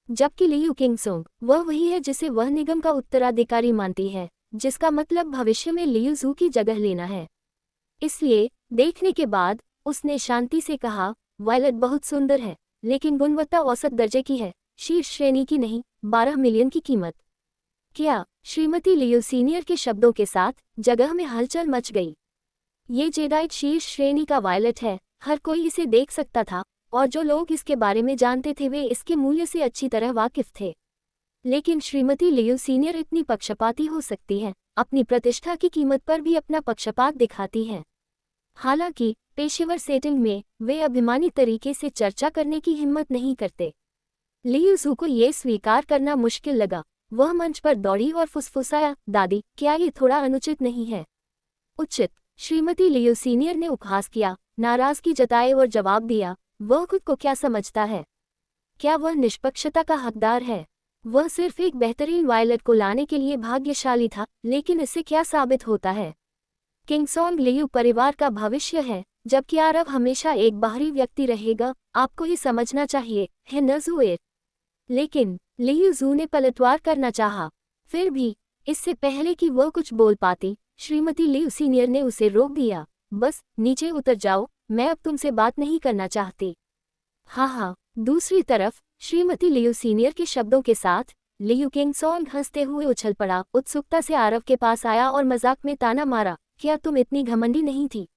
जबकि लियू किंगसोंग वह वही है जिसे वह निगम का उत्तराधिकारी मानती है, जिसका मतलब भविष्य में लियू जू की जगह लेना है। इसलिए देखने के बाद उसने शांति से कहा, वायलेट बहुत सुंदर है, लेकिन गुणवत्ता औसत दर्जे की है, शीर्ष श्रेणी की नहीं। 12 मिलियन की कीमत। क्या? श्रीमती लियू सीनियर के शब्दों के साथ जगह में हलचल मच गई। ये जेडाइट शीर्ष श्रेणी का वायलेट है, हर कोई इसे देख सकता था और जो लोग इसके बारे में जानते थे वे इसके मूल्य से अच्छी तरह वाकिफ थे। लेकिन श्रीमती लियू सीनियर इतनी पक्षपाती हो सकती है, अपनी प्रतिष्ठा की कीमत पर भी अपना पक्षपात दिखाती हैं। हालांकि पेशेवर सेटिंग में वे अभिमानी तरीके से चर्चा करने की हिम्मत नहीं करते। लियू जू को ये स्वीकार करना मुश्किल लगा। वह मंच पर दौड़ी और फुसफुसाया, दादी, क्या ये थोड़ा अनुचित नहीं है? उचित, श्रीमती लियू सीनियर ने उपहास किया, नाराजगी जताए और जवाब दिया, वह खुद को क्या समझता है? क्या वह निष्पक्षता का हकदार है? वह सिर्फ एक बेहतरीन वायलेट को लाने के लिए भाग्यशाली था, लेकिन इससे क्या साबित होता है? किंगसोंग लियू परिवार का भविष्य है, जबकि आरव हमेशा एक बाहरी व्यक्ति रहेगा। आपको ये समझना चाहिए, है न ज़ुएर? लेकिन लियू जू ने पलटवार करना चाहा। फिर भी इससे पहले कि वह कुछ बोल पाती, श्रीमती लियू सीनियर ने उसे रोक दिया। बस नीचे उतर जाओ, मैं अब तुमसे बात नहीं करना चाहती। हाँ। दूसरी तरफ श्रीमती लियू सीनियर के शब्दों के साथ लियू किंगसोंग हंसते हुए उछल पड़ा, उत्सुकता से आरव के पास आया और मजाक में ताना मारा, क्या तुम इतनी घमंडी नहीं थी?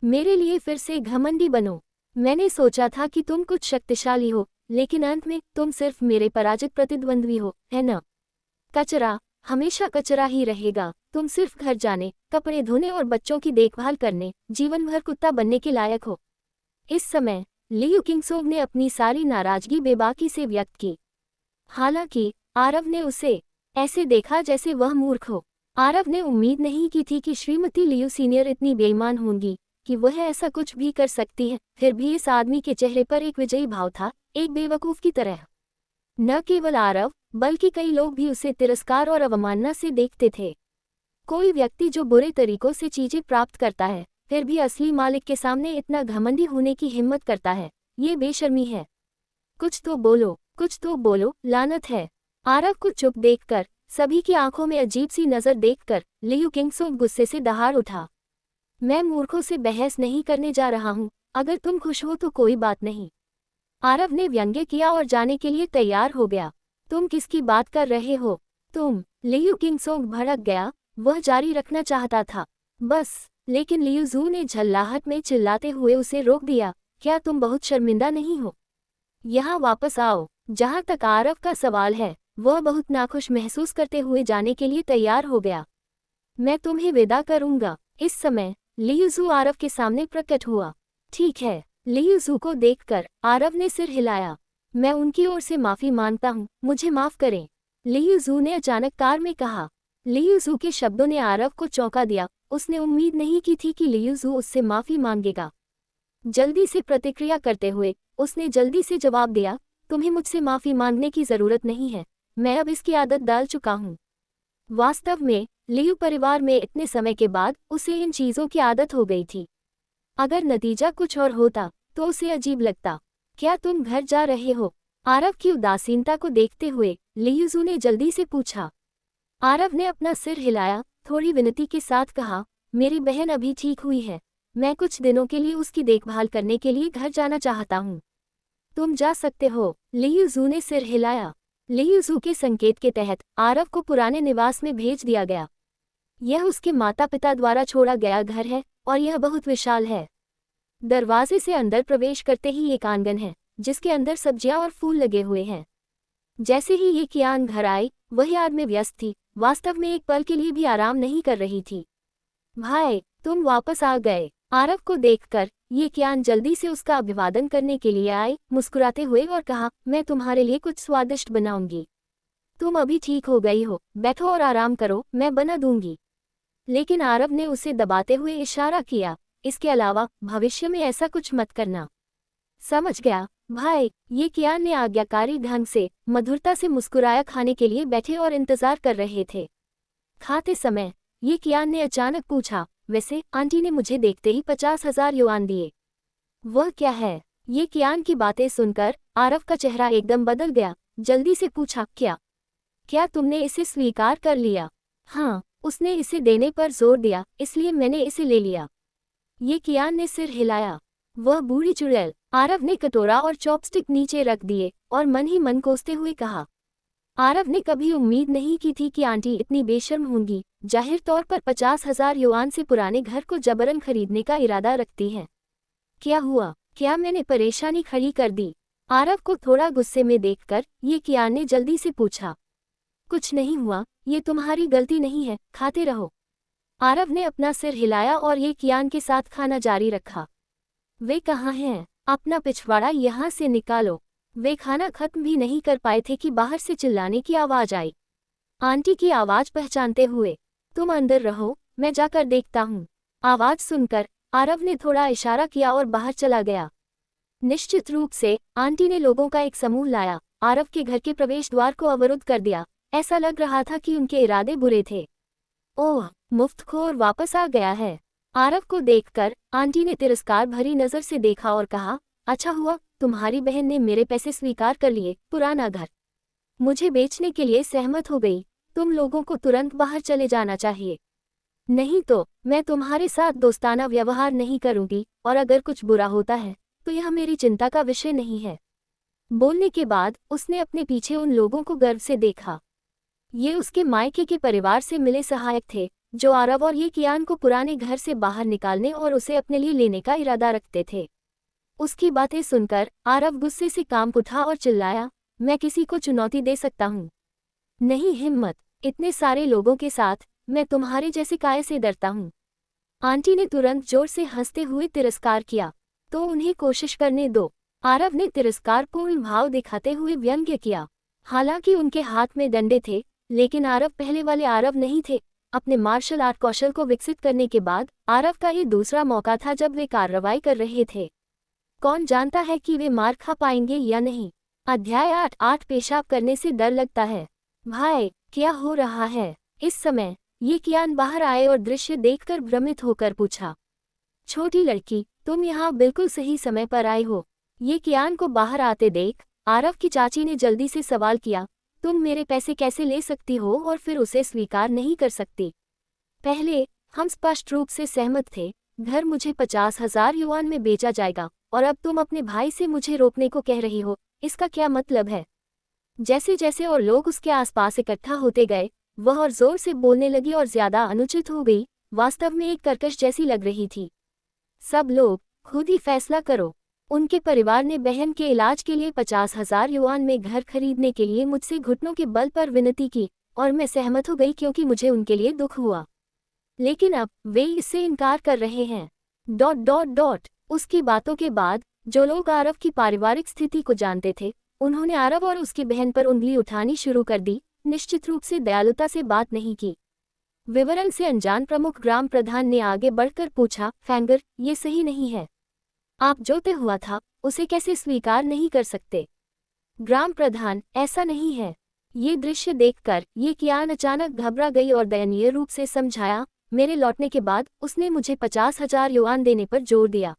मेरे लिए फिर से घमंडी बनो। मैंने सोचा था कि तुम कुछ शक्तिशाली हो, लेकिन अंत में तुम सिर्फ मेरे पराजित प्रतिद्वंद्वी हो, है न? कचरा हमेशा कचरा ही रहेगा। तुम सिर्फ घर जाने, कपड़े धोने और बच्चों की देखभाल करने, जीवन भर कुत्ता बनने के लायक हो। इस समय लियू किंगसोंग ने अपनी सारी नाराजगी बेबाकी से व्यक्त की। हालांकि आरव ने उसे ऐसे देखा जैसे वह मूर्ख हो। आरव ने उम्मीद नहीं की थी कि श्रीमती लियू सीनियर इतनी बेईमान होंगी कि वह ऐसा कुछ भी कर सकती है। फिर भी इस आदमी के चेहरे पर एक विजयी भाव था, एक बेवकूफ की तरह। न केवल आरव बल्कि कई लोग भी उसे तिरस्कार और अवमानना से देखते थे। कोई व्यक्ति जो बुरे तरीकों से चीजें प्राप्त करता है फिर भी असली मालिक के सामने इतना घमंडी होने की हिम्मत करता है, ये बेशर्मी है। कुछ तो बोलो, कुछ तो बोलो, लानत है। आरव को चुप देखकर, सभी की आंखों में अजीब सी नजर देखकर लियू किंगसोंग गुस्से से दहाड़ उठा। मैं मूर्खों से बहस नहीं करने जा रहा हूँ, अगर तुम खुश हो तो कोई बात नहीं। आरव ने व्यंग्य किया और जाने के लिए तैयार हो गया। तुम किसकी बात कर रहे हो? तुम? लियू किंगसोंग भड़क गया। वह जारी रखना चाहता था बस, लेकिन लियू जू ने झल्लाहट में चिल्लाते हुए उसे रोक दिया। क्या तुम बहुत शर्मिंदा नहीं हो? यहाँ वापस आओ। जहाँ तक आरव का सवाल है, वह बहुत नाखुश महसूस करते हुए जाने के लिए तैयार हो गया। मैं तुम्हें विदा करूंगा। इस समय लियू जू आरव के सामने प्रकट हुआ। ठीक है। लियू जू को देखकर आरव ने सिर हिलाया। मैं उनकी ओर से माफी मांगता हूँ, मुझे माफ करें, लियू जू ने अचानक कार में कहा। लियू जू के शब्दों ने आरव को चौंका दिया। उसने उम्मीद नहीं की थी कि लियू जू उससे माफी मांगेगा। जल्दी से प्रतिक्रिया करते हुए उसने जल्दी से जवाब दिया, तुम्हें मुझसे माफी मांगने की जरूरत नहीं है, मैं अब इसकी आदत डाल चुका हूँ। वास्तव में लियू परिवार में इतने समय के बाद उसे इन चीजों की आदत हो गई थी। अगर नतीजा कुछ और होता तो उसे अजीब लगता। क्या तुम घर जा रहे हो? आरव की उदासीनता को देखते हुए लियू जू ने जल्दी से पूछा। आरव ने अपना सिर हिलाया, थोड़ी विनती के साथ कहा, मेरी बहन अभी ठीक हुई है, मैं कुछ दिनों के लिए उसकी देखभाल करने के लिए घर जाना चाहता हूँ। तुम जा सकते हो। लियू जू ने सिर हिलाया। लियू जू के संकेत के तहत आरव को पुराने निवास में भेज दिया गया। यह उसके माता पिता द्वारा छोड़ा गया घर है और यह बहुत विशाल है। दरवाजे से अंदर प्रवेश करते ही एक आंगन है जिसके अंदर सब्जियां और फूल लगे हुए हैं। जैसे ही ये कियान घर आई, वही याद में व्यस्त थी, वास्तव में एक पल के लिए भी आराम नहीं कर रही थी। भाई, तुम वापस आ गए। आरव को देखकर ये कियान जल्दी से उसका अभिवादन करने के लिए आई, मुस्कुराते हुए और कहा, मैं तुम्हारे लिए कुछ स्वादिष्ट बनाऊंगी। तुम अभी ठीक हो गई हो, बैठो और आराम करो, मैं बना दूंगी। लेकिन आरव ने उसे दबाते हुए इशारा किया, इसके अलावा भविष्य में ऐसा कुछ मत करना। समझ गया भाई। ये कियान ने आज्ञाकारी ढंग से मधुरता से मुस्कुराया। खाने के लिए बैठे और इंतजार कर रहे थे। खाते समय ये कियान ने अचानक पूछा, वैसे आंटी ने मुझे देखते ही 50,000 युआन दिए। वह क्या है? ये कियान की बातें सुनकर आरव का चेहरा एकदम बदल गया। जल्दी से पूछा, क्या तुमने इसे स्वीकार कर लिया? हाँ, उसने इसे देने पर जोर दिया, इसलिए मैंने इसे ले लिया। ये कियान ने सिर हिलाया। वह बूढ़ी चुड़ैल। आरव ने कटोरा और चॉपस्टिक नीचे रख दिए और मन ही मन कोसते हुए कहा। आरव ने कभी उम्मीद नहीं की थी कि आंटी इतनी बेशर्म होंगी, जाहिर तौर पर 50,000 युआन से पुराने घर को जबरन खरीदने का इरादा रखती हैं। क्या हुआ? क्या मैंने परेशानी खड़ी कर दी? आरव को थोड़ा गुस्से में देखकर ये कियान ने जल्दी से पूछा। कुछ नहीं हुआ, ये तुम्हारी गलती नहीं है, खाते रहो। आरव ने अपना सिर हिलाया और ये कियान के साथ खाना जारी रखा। वे कहाँ हैं? अपना पिछवाड़ा यहाँ से निकालो। वे खाना खत्म भी नहीं कर पाए थे कि बाहर से चिल्लाने की आवाज आई। आंटी की आवाज पहचानते हुए, तुम अंदर रहो, मैं जाकर देखता हूँ। आवाज सुनकर आरव ने थोड़ा इशारा किया और बाहर चला गया। निश्चित रूप से आंटी ने लोगों का एक समूह लाया, आरव के घर के प्रवेश द्वार को अवरुद्ध कर दिया। ऐसा लग रहा था कि उनके इरादे बुरे थे। ओह, मुफ्तखोर वापस आ गया है। आरव को देखकर आंटी ने तिरस्कार भरी नजर से देखा और कहा, अच्छा हुआ तुम्हारी बहन ने मेरे पैसे स्वीकार कर लिए, पुराना घर मुझे बेचने के लिए सहमत हो गई। तुम लोगों को तुरंत बाहर चले जाना चाहिए, नहीं तो मैं तुम्हारे साथ दोस्ताना व्यवहार नहीं करूंगी, और अगर कुछ बुरा होता है तो यह मेरी चिंता का विषय नहीं है। बोलने के बाद उसने अपने पीछे उन लोगों को गर्व से देखा। ये उसके मायके के परिवार से मिले सहायक थे जो आरव और ये कियान को पुराने घर से बाहर निकालने और उसे अपने लिए लेने का इरादा रखते थे। उसकी बातें सुनकर आरव गुस्से से कांप उठा और चिल्लाया, मैं किसी को चुनौती दे सकता हूँ? नहीं हिम्मत, इतने सारे लोगों के साथ मैं तुम्हारे जैसे काय से डरता हूँ। आंटी ने तुरंत जोर से हंसते हुए तिरस्कार किया, तो उन्हें कोशिश करने दो। आरव ने तिरस्कारपूर्ण भाव दिखाते हुए व्यंग्य किया। हालांकि उनके हाथ में डंडे थे, लेकिन आरव पहले वाले आरव नहीं थे। अपने मार्शल आर्ट कौशल को विकसित करने के बाद आरव का ये दूसरा मौका था जब वे कार्रवाई कर रहे थे। कौन जानता है कि वे मार खा पाएंगे या नहीं। अध्याय 8 पेशाब करने से डर लगता है। भाई, क्या हो रहा है? इस समय ये कियान बाहर आए और दृश्य देखकर भ्रमित होकर पूछा, छोटी लड़की, तुम यहाँ बिल्कुल सही समय पर आए हो। ये कियान को बाहर आते देख आरव की चाची ने जल्दी से सवाल किया, तुम मेरे पैसे कैसे ले सकती हो और फिर उसे स्वीकार नहीं कर सकती? पहले हम स्पष्ट रूप से सहमत थे, घर मुझे 50,000 युआन में बेचा जाएगा, और अब तुम अपने भाई से मुझे रोकने को कह रही हो, इसका क्या मतलब है? जैसे जैसे और लोग उसके आसपास इकट्ठा होते गए, वह और जोर से बोलने लगी और ज्यादा अनुचित हो गई, वास्तव में एक कर्कश जैसी लग रही थी। सब लोग खुद ही फैसला करो। उनके परिवार ने बहन के इलाज के लिए 50,000 युआन में घर खरीदने के लिए मुझसे घुटनों के बल पर विनती की, और मैं सहमत हो गई क्योंकि मुझे उनके लिए दुख हुआ। लेकिन अब वे इससे इनकार कर रहे हैं। ... उसकी बातों के बाद जो लोग आरव की पारिवारिक स्थिति को जानते थे, उन्होंने आरव और उसकी बहन पर उंगली उठानी शुरू कर दी, निश्चित रूप से दयालुता से बात नहीं की। विवरण से अनजान प्रमुख ग्राम प्रधान ने आगे बढ़कर पूछा, फैंगर, ये सही नहीं है। आप जो तय हुआ था उसे कैसे स्वीकार नहीं कर सकते? ग्राम प्रधान, ऐसा नहीं है। ये दृश्य देखकर ये कियान अचानक घबरा गई और दयनीय रूप से समझाया, मेरे लौटने के बाद उसने मुझे 50,000 युआन देने पर जोर दिया।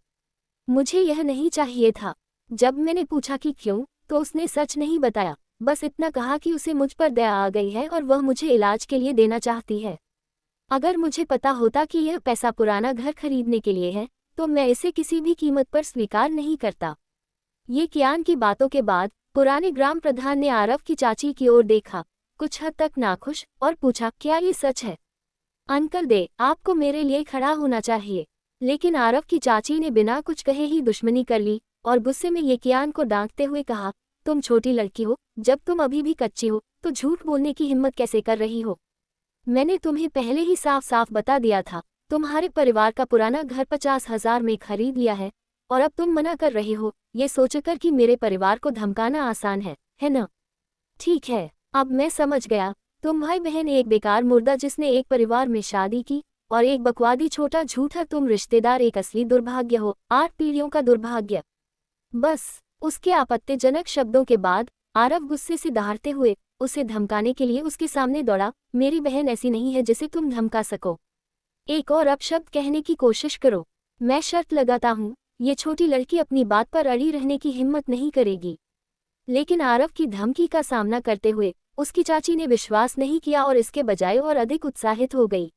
मुझे यह नहीं चाहिए था। जब मैंने पूछा कि क्यों, तो उसने सच नहीं बताया, बस इतना कहा कि उसे मुझ पर दया आ गई है और वह मुझे इलाज के लिए देना चाहती है। अगर मुझे पता होता कि यह पैसा पुराना घर खरीदने के लिए है, तो मैं इसे किसी भी कीमत पर स्वीकार नहीं करता। ये कियान की बातों के बाद पुराने ग्राम प्रधान ने आरव की चाची की ओर देखा, कुछ हद तक नाखुश, और पूछा, क्या ये सच है? अंकल दे, आपको मेरे लिए खड़ा होना चाहिए। लेकिन आरव की चाची ने बिना कुछ कहे ही दुश्मनी कर ली और गुस्से में ये कियान को डांटते हुए कहा, तुम छोटी लड़की हो, जब तुम अभी भी कच्ची हो तो झूठ बोलने की हिम्मत कैसे कर रही हो? मैंने तुम्हें पहले ही साफ साफ बता दिया था, तुम्हारे परिवार का पुराना घर 50,000 में खरीद लिया है, और अब तुम मना कर रहे हो, ये सोचकर कि मेरे परिवार को धमकाना आसान है न? ठीक है, अब मैं समझ गया। तुम भाई बहन एक बेकार मुर्दा जिसने एक परिवार में शादी की, और एक बकवादी छोटा झूठा तुम रिश्तेदार एक असली दुर्भाग्य हो, 8 पीढ़ियों का दुर्भाग्य। बस, उसके आपत्तिजनक शब्दों के बाद आरव गुस्से से दहाड़ते हुए उसे धमकाने के लिए उसके सामने दौड़ा, मेरी बहन ऐसी नहीं है जिसे तुम धमका सको। एक और अपशब्द कहने की कोशिश करो, मैं शर्त लगाता हूँ, ये छोटी लड़की अपनी बात पर अड़ी रहने की हिम्मत नहीं करेगी। लेकिन आरव की धमकी का सामना करते हुए उसकी चाची ने विश्वास नहीं किया और इसके बजाय और अधिक उत्साहित हो गई।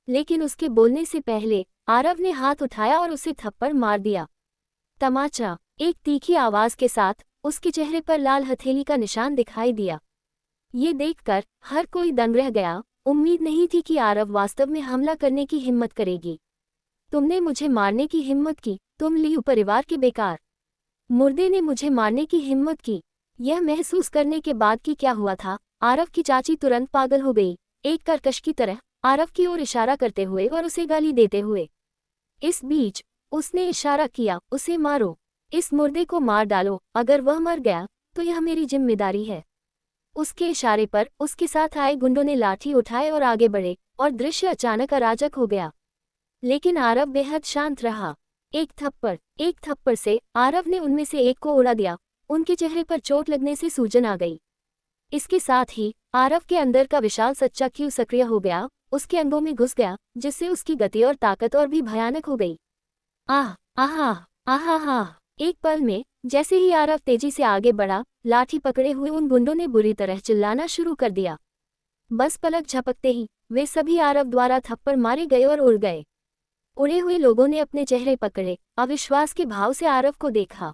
लेकिन उसके बोलने से पहले आरव ने हाथ उठाया और उसे थप्पड़ मार दिया। तमाचा, एक तीखी आवाज के साथ उसके चेहरे पर लाल हथेली का निशान दिखाई दिया। ये देखकर हर कोई दंग रह गया, उम्मीद नहीं थी कि आरव वास्तव में हमला करने की हिम्मत करेगी। तुमने मुझे मारने की हिम्मत की, तुम लियू परिवार के बेकार मुर्दे ने मुझे मारने की हिम्मत की। यह महसूस करने के बाद कि क्या हुआ था, आरव की चाची तुरंत पागल हो गई, एक कर्कश की तरह आरव की ओर इशारा करते हुए और उसे गाली देते हुए। इस बीच उसने इशारा किया, उसे मारो, इस मुर्दे को मार डालो, अगर वह मर गया तो यह मेरी जिम्मेदारी है। उसके इशारे पर उसके साथ आए गुंडों ने लाठी उठाए और आगे बढ़े, और दृश्य अचानक अराजक हो गया। लेकिन आरव बेहद शांत रहा। एक थप्पड़ से आरव ने उनमें से एक को उड़ा दिया, उनके चेहरे पर चोट लगने से सूजन आ गई। इसके साथ ही आरव के अंदर का विशाल सच्चा क्यू सक्रिय हो गया, उसके अंगों में घुस गया, जिससे उसकी गति और ताकत और भी भयानक हो गई। आह आह आह आह। एक पल में जैसे ही आरव तेजी से आगे बढ़ा, लाठी पकड़े हुए उन गुंडों ने बुरी तरह चिल्लाना शुरू कर दिया। बस पलक झपकते ही वे सभी आरव द्वारा थप्पड़ मारे गए और उड़ गए। उड़े हुए लोगों ने अपने चेहरे पकड़े, अविश्वास के भाव से आरव को देखा।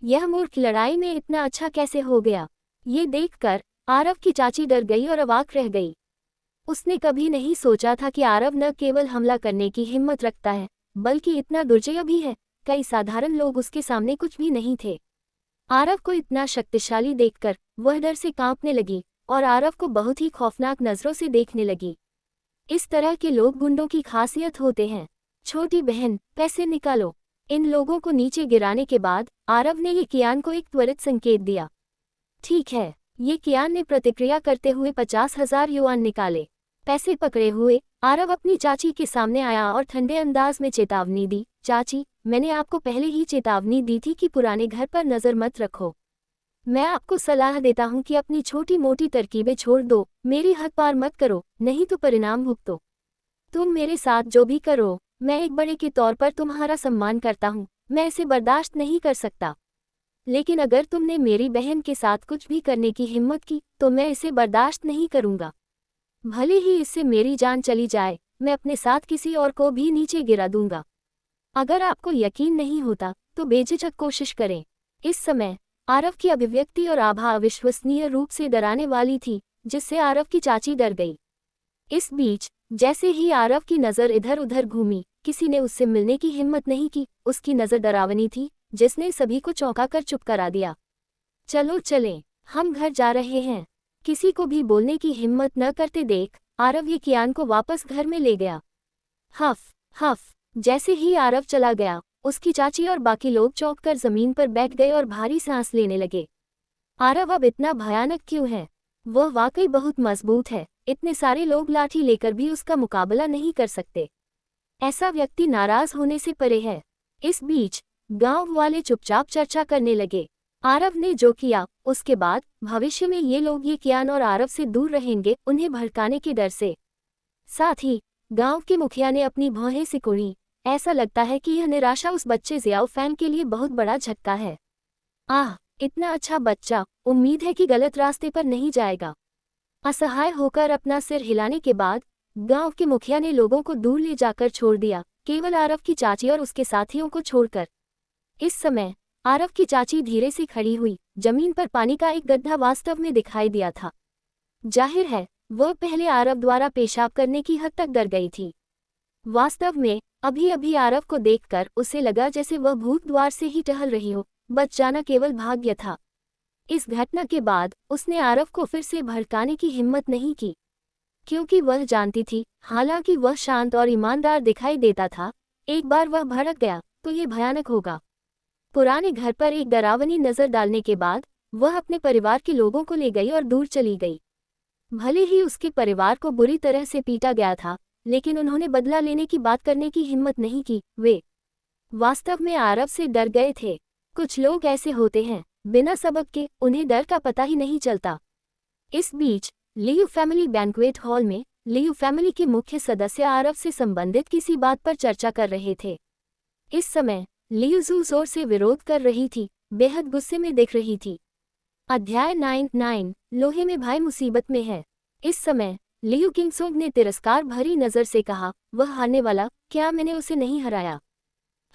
यह मूर्ख लड़ाई में इतना अच्छा कैसे हो गया? ये देखकर आरव की चाची डर गई और अवाक रह गई। उसने कभी नहीं सोचा था कि आरव न केवल हमला करने की हिम्मत रखता है, बल्कि इतना दुर्जय भी है। कई साधारण लोग उसके सामने कुछ भी नहीं थे। आरव को इतना शक्तिशाली देखकर वह डर से कांपने लगी और आरव को बहुत ही खौफनाक नजरों से देखने लगी। इस तरह के लोग गुंडों की खासियत होते हैं। छोटी बहन, पैसे निकालो। इन लोगों को नीचे गिराने के बाद आरव ने ये कियान को एक त्वरित संकेत दिया। ठीक है, ये कियान ने प्रतिक्रिया करते हुए 50,000 युआन निकाले। पैसे पकड़े हुए आरव अपनी चाची के सामने आया और ठंडे अंदाज में चेतावनी दी, चाची, मैंने आपको पहले ही चेतावनी दी थी कि पुराने घर पर नजर मत रखो। मैं आपको सलाह देता हूँ कि अपनी छोटी मोटी तरकीबें छोड़ दो, मेरी हद पार मत करो, नहीं तो परिणाम भुगतो। तुम मेरे साथ जो भी करो, मैं एक बड़े के तौर पर तुम्हारा सम्मान करता हूँ, मैं इसे बर्दाश्त नहीं कर सकता। लेकिन अगर तुमने मेरी बहन के साथ कुछ भी करने की हिम्मत की तो मैं इसे बर्दाश्त नहीं करूँगा। भले ही इससे मेरी जान चली जाए, मैं अपने साथ किसी और को भी नीचे गिरा दूंगा। अगर आपको यकीन नहीं होता तो बेझिझक कोशिश करें। इस समय आरव की अभिव्यक्ति और आभा अविश्वसनीय रूप से डराने वाली थी, जिससे आरव की चाची डर गई। इस बीच जैसे ही आरव की नज़र इधर उधर घूमी, किसी ने उससे मिलने की हिम्मत नहीं की। उसकी नज़र डरावनी थी, जिसने सभी को चौंका कर चुप करा दिया। चलो चलें, हम घर जा रहे हैं। किसी को भी बोलने की हिम्मत न करते देख आरव ये कियान को वापस घर में ले गया। हफ हफ, जैसे ही आरव चला गया, उसकी चाची और बाकी लोग चौंक कर जमीन पर बैठ गए और भारी सांस लेने लगे। आरव अब इतना भयानक क्यों है? वह वाकई बहुत मजबूत है, इतने सारे लोग लाठी लेकर भी उसका मुकाबला नहीं कर सकते। ऐसा व्यक्ति नाराज होने से परे है। इस बीच गांव वाले चुपचाप चर्चा करने लगे। आरव ने जो किया, उसके बाद भविष्य में ये लोग ये कियान और आरव से दूर रहेंगे, उन्हें भड़काने के डर से। साथ ही गांव के मुखिया ने अपनी भौहें सिकुड़ी। ऐसा लगता है कि यह निराशा उस बच्चे जियाओ फैन के लिए बहुत बड़ा झटका है। आह, इतना अच्छा बच्चा, उम्मीद है कि गलत रास्ते पर नहीं जाएगा। असहाय होकर अपना सिर हिलाने के बाद गांव के मुखिया ने लोगों को दूर ले जाकर छोड़ दिया, केवल आरव की चाची और उसके साथियों को छोड़कर। इस समय आरव की चाची धीरे से खड़ी हुई। जमीन पर पानी का एक गड्ढा वास्तव में दिखाई दिया था। जाहिर है वह पहले आरव द्वारा पेशाब करने की हद तक डर गई थी। वास्तव में अभी अभी आरव को देखकर उसे लगा जैसे वह भूत द्वार से ही टहल रही हो। बच जाना केवल भाग्य था। इस घटना के बाद उसने आरव को फिर से भड़काने की हिम्मत नहीं की, क्योंकि वह जानती थी, हालांकि वह शांत और ईमानदार दिखाई देता था, एक बार वह भड़क गया तो ये भयानक होगा। पुराने घर पर एक डरावनी नज़र डालने के बाद वह अपने परिवार के लोगों को ले गई और दूर चली गई। भले ही उसके परिवार को बुरी तरह से पीटा गया था, लेकिन उन्होंने बदला लेने की बात करने की हिम्मत नहीं की। वे वास्तव में आरव से डर गए थे। कुछ लोग ऐसे होते हैं, बिना सबक के उन्हें डर का पता ही नहीं चलता। इस बीच लियू फैमिली बैंक्वेट हॉल में लियू फैमिली के मुख्य सदस्य आरव से संबंधित किसी बात पर चर्चा कर रहे थे। इस समय लियू जोर जोर से विरोध कर रही थी, बेहद गुस्से में दिख रही थी। अध्याय 9 लोहे में भाई मुसीबत में है। इस समय लियू किंगसोंग ने तिरस्कार भरी नज़र से कहा, वह हारने वाला, क्या मैंने उसे नहीं हराया?